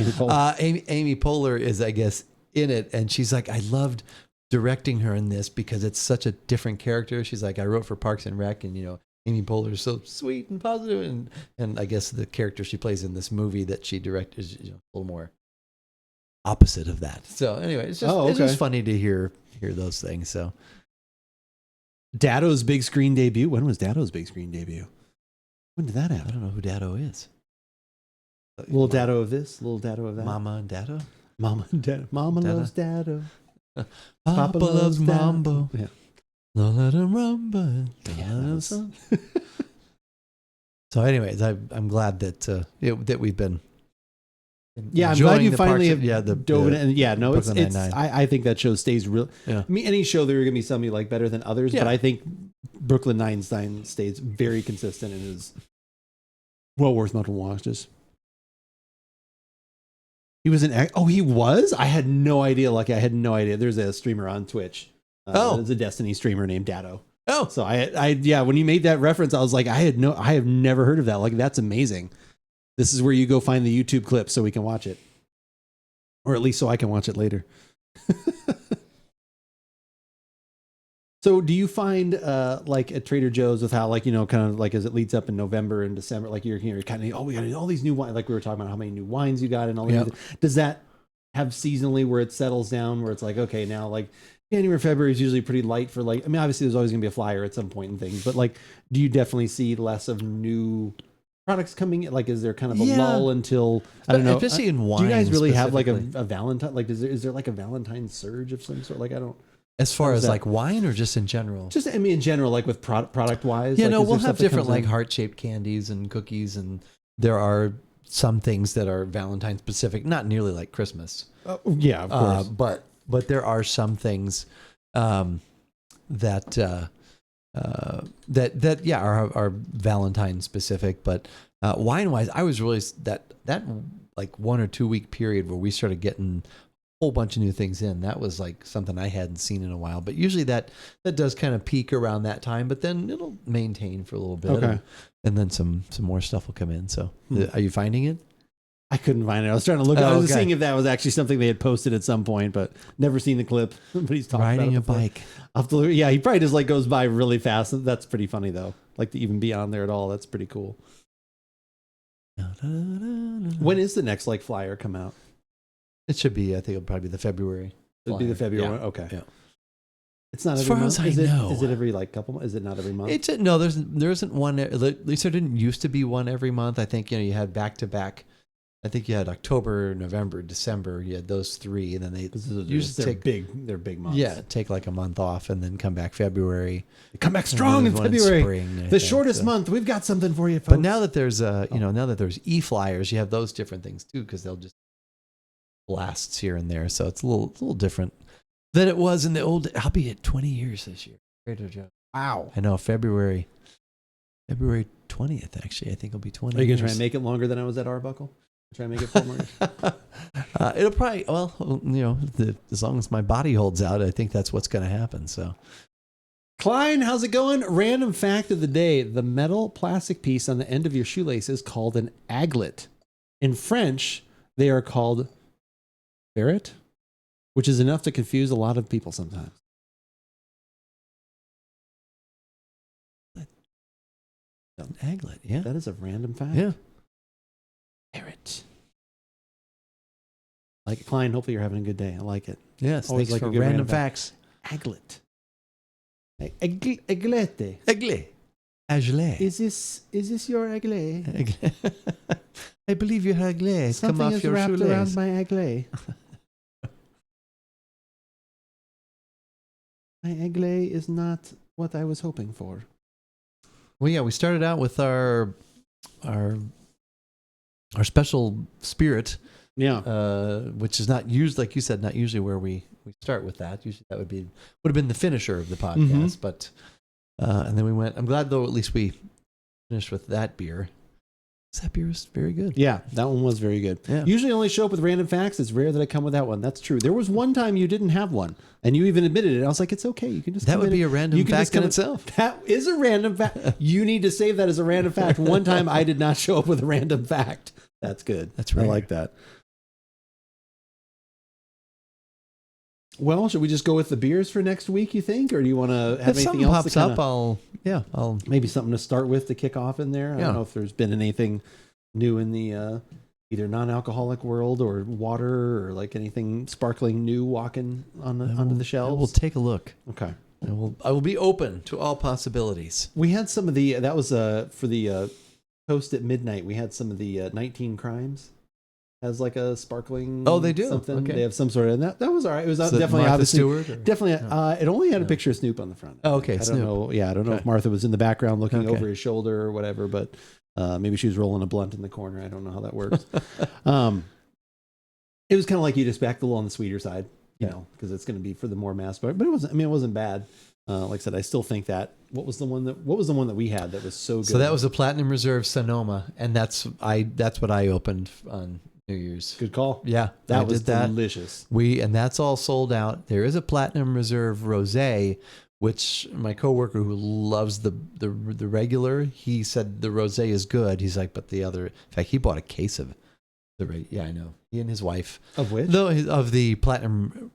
Amy Poehler is, I guess, in it, and she's like, I loved directing her in this because it's such a different character. She's like, I wrote for Parks and Rec, and Amy Poehler is so sweet and positive, and I guess the character she plays in this movie that she directed is a little more opposite of that. So anyway, it's just funny to hear those things. So Dado's big screen debut. When was Dado's big screen debut? When did that happen? I don't know who Dado is. Little Dado of this, little Dado of that. Mama and Dado? Mama and Dado. Mama loves Dado. Papa loves Mambo. Yeah. Don't let him rumble. So anyways, I'm glad that we've been I'm glad you finally have dove in. I think that show stays real. Yeah. I mean, any show there are going to be some you like better than others, but I think Brooklyn Nine-Nine stays very consistent and is well worth not to watch. Just He was he was? I had no idea. Like, I had no idea. There's a streamer on Twitch. There's a Destiny streamer named Datto. Oh, So yeah, when you made that reference, I was like, I have never heard of that. Like, that's amazing. This is where you go find the YouTube clip so we can watch it. Or at least so I can watch it later. So do you find like at Trader Joe's with how, like, kind of like as it leads up in November and December, like you're kind of, we got all these new wines, like we were talking about how many new wines you got and all that. Does that have seasonally where it settles down, where it's like, okay, now like January, February is usually pretty light for, like, I mean, obviously there's always gonna be a flyer at some point and things, but like, do you definitely see less of new products coming in? Like, is there kind of a lull until, I don't know, especially in wine? Do you guys really have like a Valentine? Like, is there like a Valentine surge of some sort? Like, I don't. As far as like wine or just in general? Just, I mean, in general, like with product wise. Yeah, like, no, we'll have different like heart-shaped candies and cookies, and there are some things that are Valentine specific, not nearly like Christmas. Yeah, of course. But there are some things that are Valentine specific. But wine wise, I was really that like 1 or 2 week period where we started getting whole bunch of new things in. That was like something I hadn't seen in a while, but usually that does kind of peak around that time, but then it'll maintain for a little bit. Okay. And then some more stuff will come in. So are you finding it? I couldn't find it. I was trying to look. I was seeing if that was actually something they had posted at some point, but never seen the clip. But he's talking riding about a bike. Yeah, he probably just like goes by really fast. That's pretty funny though. Like, to even be on there at all. That's pretty cool. When is the next like flyer come out? It should be, I think it'll probably be the February. It'll be the February one? Okay. Yeah. It's not As every far month? as I know. Is it every like couple? Is it not every month? No, there isn't one. At least there didn't used to be one every month. I think, you had back to back. I think you had October, November, December. You had those three, and then they usually take they're big months. Yeah, take like a month off, and then come back February. Come back strong in February. Spring, the shortest month. We've got something for you, folks. But now that there's now that there's e-flyers, you have those different things too, because they'll just blasts here and there. So it's a little different than it was in the old. I'll be at 20 years this year. Trader Joe. Wow. I know, February 20th. Actually, I think it'll be 20. Are you years. gonna try and make it longer than I was at Arbuckle? Try and make it 4 more years? It'll probably, as long as my body holds out, I think that's what's going to happen. So, Klein, how's it going? Random fact of the day: the metal plastic piece on the end of your shoelace is called an aglet. In French, they are called ferret, which is enough to confuse a lot of people sometimes. an aglet, yeah. That is a random fact. Yeah. Ferret. Like it, Klein. Hopefully you're having a good day. I like it. Yes, Always thanks like for a good random random facts. Aglet. Aglete. Aglet. Aglet. Is this your aglet? I believe your aglet has come Something off is your wrapped shoelace. around my aglet. My aglet is not what I was hoping for. Well, yeah, we started out with our special spirit, Yeah. which is not used, like you said, not usually where we start with that. Usually that would have been the finisher of the podcast, but and then we went. I'm glad though, at least we finished with that beer. That beer is very good. Yeah, that one was very good. Yeah. Usually I only show up with random facts. It's rare that I come with that one. That's true. There was one time you didn't have one, and you even admitted it. I was like, it's okay. You can just That would be a random fact in itself. That is a random fact. You need to save that as a random fact. One time I did not show up with a random fact. That's good. That's rare. I like that. Well, should we just go with the beers for next week, you think? Or do you want to have If anything something else? pops to kinda, up, I'll maybe something to start with to kick off in there. I Yeah. don't know if there's been anything new in the either non-alcoholic world or water or like anything sparkling new walking on onto the shelves. We'll take a look. Okay. I will be open to all possibilities. We had some of the that was for the Toast at Midnight. We had some of the 19 Crimes has like a sparkling. Oh, they do? something. Okay. They have some sort of, and that was all right. It was Is it definitely Martha obviously Stewart or- definitely. It only had a No. picture of Snoop on the front. Oh, okay, I don't Snoop. know. Yeah, I don't know Okay. if Martha was in the background looking Okay. over his shoulder or whatever, but maybe she was rolling a blunt in the corner. I don't know how that works. It was kind of like you'd expect, a little on the sweeter side, you know, because it's going to be for the more mass. But it wasn't. I mean, it wasn't bad. Like I said, I still think that. What was the one that we had that was so good? So that was a Platinum Reserve Sonoma, and that's what I opened on New Year's. Good call. Yeah, That I was did that. delicious. And that's all sold out. There is a Platinum Reserve Rosé, which my coworker who loves the regular, he said the rosé is good. He's like, but the other, in fact, he bought a case of yeah, I know. He and his wife Of which? of the platinum.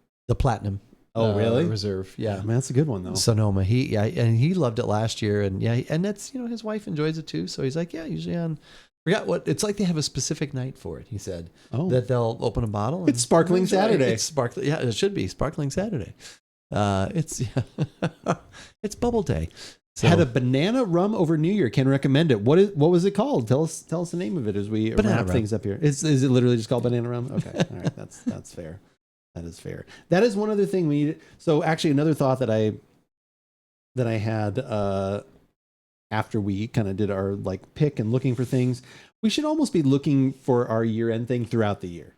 Oh, really? Reserve, yeah. Man, that's a good one though. Sonoma. And he loved it last year, and and that's his wife enjoys it too. So he's like, yeah, usually on. Forgot what it's like. They have a specific night for it. He said that they'll open a bottle. And It's Sparkling Saturday. It's sparkling. Yeah, it should be Sparkling Saturday. It's it's Bubble Day. So, Had a banana rum over New Year. Can recommend it. What was it called? Tell us the name of it as we wrap things up here. Is it literally just called banana rum? Okay, all right, that's fair. That is fair. That is one other thing we need. So actually, another thought that I had after we kind of did our like pick and looking for things, we should almost be looking for our year-end thing throughout the year.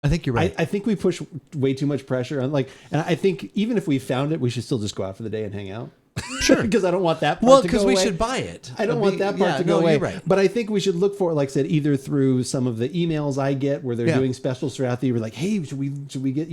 I think you're right. I think we push way too much pressure on and I think even if we found it, we should still just go out for the day and hang out. Sure. Because I don't want that part to go away. Well, because we should buy it. I don't want that part to go away. You're right. But I think we should look for, like I said, either through some of the emails I get where they're doing specials throughout the year. We're like, hey, should we get,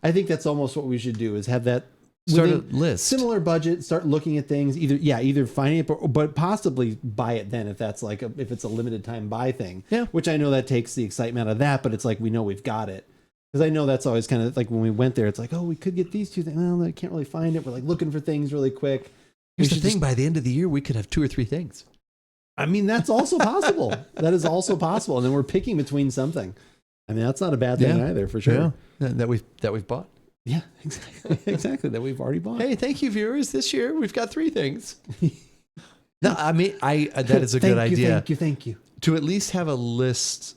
I think that's almost what we should do is have that start a list. Similar budget, start looking at things, either finding it, but possibly buy it then if that's like, if it's a limited time buy thing. Yeah. Which I know that takes the excitement out of that, but it's like, we know we've got it. Because I know that's always kind of like when we went there, it's like, oh, we could get these two things. Well, I can't really find it. We're like looking for things really quick. Here's the thing: by the end of the year, we could have 2 or 3 things. I mean, that's also possible. That is also possible. And then we're picking between something. I mean, that's not a bad thing either, for sure. Yeah. That we've bought. Yeah, exactly. That we've already bought. Hey, thank you, viewers. This year we've got 3 things. No, I mean, that is a good idea. Thank you. To at least have a list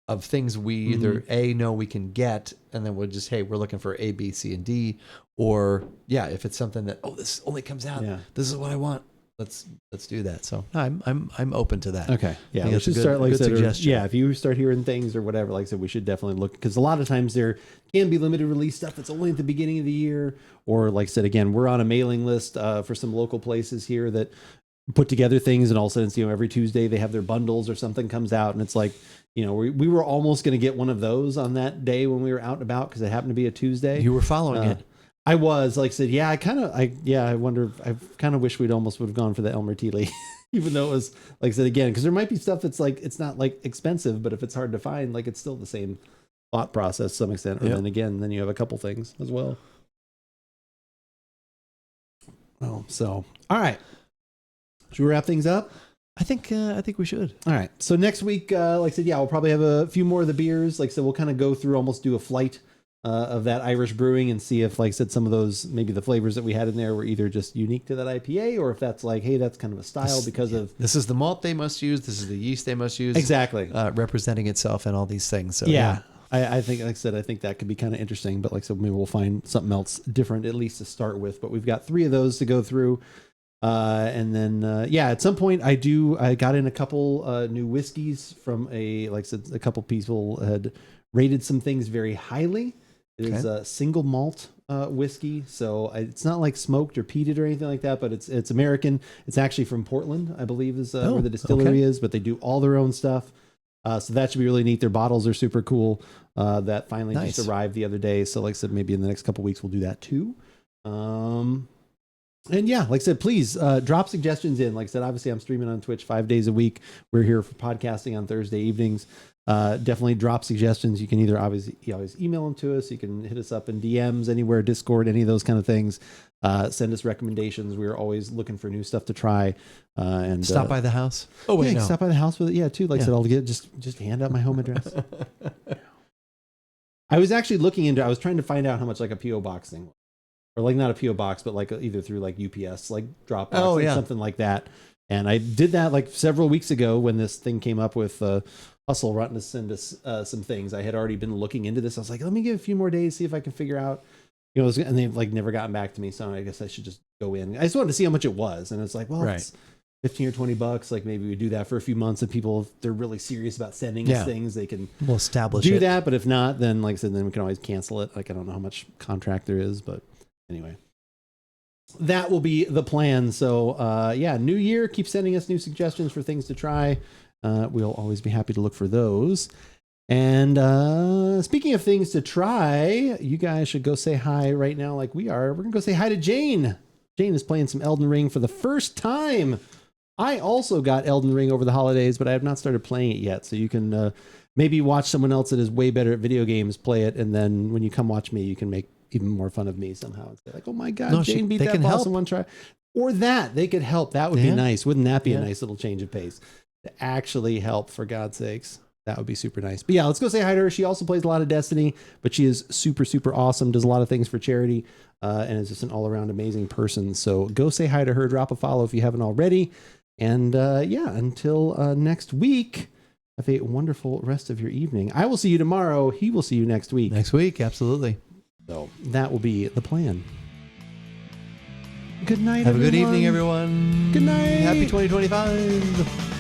of things we either know we can get, and then we'll just, hey, we're looking for A, B, C, and D, or if it's something that this only comes out, this is what I want. Let's do that. So I'm open to that. Okay, yeah, we should start like if you start hearing things or whatever, like I said, we should definitely look, because a lot of times there can be limited release stuff that's only at the beginning of the year, or like I said, again, we're on a mailing list for some local places here that put together things, and all of a sudden, every Tuesday they have their bundles or something comes out, and it's like, we were almost going to get one of those on that day when we were out and about because it happened to be a Tuesday. You were following it. I was, like I said, I wonder, I kind of wish we'd almost would have gone for the Elmer Tea Lee, even though it was, like I said, again, because there might be stuff that's like, it's not like expensive, but if it's hard to find, like it's still the same thought process to some extent. Or then you have a couple things as well. Oh, so, all right. Should we wrap things up? I think we should. All right. So next week, like I said, we'll probably have a few more of the beers. Like I said, we'll kind of go through, almost do a flight of that Irish brewing and see if, like I said, some of those, maybe the flavors that we had in there were either just unique to that IPA, or if that's like, hey, that's kind of a style because of... This is the malt they must use. This is the yeast they must use. Exactly. Representing itself and all these things. So yeah. I think, like I said, I think that could be kind of interesting. But like I said, maybe we'll find something else different, at least to start with. But we've got 3 of those to go through. And then, at some point I got in a couple new whiskeys from like I said, a couple people had rated some things very highly. It is a single malt whiskey. So it's not like smoked or peated or anything like that, but it's American. It's actually from Portland, I believe is where the distillery is, but they do all their own stuff. So that should be really neat. Their bottles are super cool. That finally just arrived the other day. So like I said, maybe in the next couple weeks, we'll do that too. And like I said, please drop suggestions in. Like I said, obviously I'm streaming on Twitch 5 days a week. We're here for podcasting on Thursday evenings. Definitely drop suggestions. You can either always email them to us. You can hit us up in DMs anywhere, Discord, any of those kind of things. Send us recommendations. We're always looking for new stuff to try. And stop by the house. Oh wait, no. Stop by the house with it. Yeah, too. Like I said, I'll just hand out my home address. I was actually I was trying to find out how much like a PO box thing was. Or like not a PO box, but like either through like UPS, like Dropbox, something like that. And I did that like several weeks ago when this thing came up with Hustle wanting to send us some things. I had already been looking into this. I was like, let me give a few more days, see if I can figure out, and they've like never gotten back to me. So I guess I should just go in. I just wanted to see how much it was. And it's like, well, it's $15 or $20. Like maybe we do that for a few months, and people, if they're really serious about sending us things, they can establish that. But if not, then like I said, then we can always cancel it. Like I don't know how much contract there is, but anyway, that will be the plan. So new year, keep sending us new suggestions for things to try. We'll always be happy to look for those. And speaking of things to try, you guys should go say hi right now like we are. We're going to go say hi to Jane. Jane is playing some Elden Ring for the first time. I also got Elden Ring over the holidays, but I have not started playing it yet. So you can maybe watch someone else that is way better at video games play it. And then when you come watch me, you can make even more fun of me somehow and say like, oh my God, Jane beat that boss in one try. Or that they could help. That would be nice. Wouldn't that be a nice little change of pace to actually help, for God's sakes? That would be super nice. But yeah, let's go say hi to her. She also plays a lot of Destiny, but she is super, super awesome. Does a lot of things for charity, and is just an all-around amazing person. So go say hi to her. Drop a follow if you haven't already. And yeah, until next week, have a wonderful rest of your evening. I will see you tomorrow. He will see you next week. Next week, absolutely. So that will be the plan. Good night, Have everyone. a good evening, everyone. Good night. Happy 2025.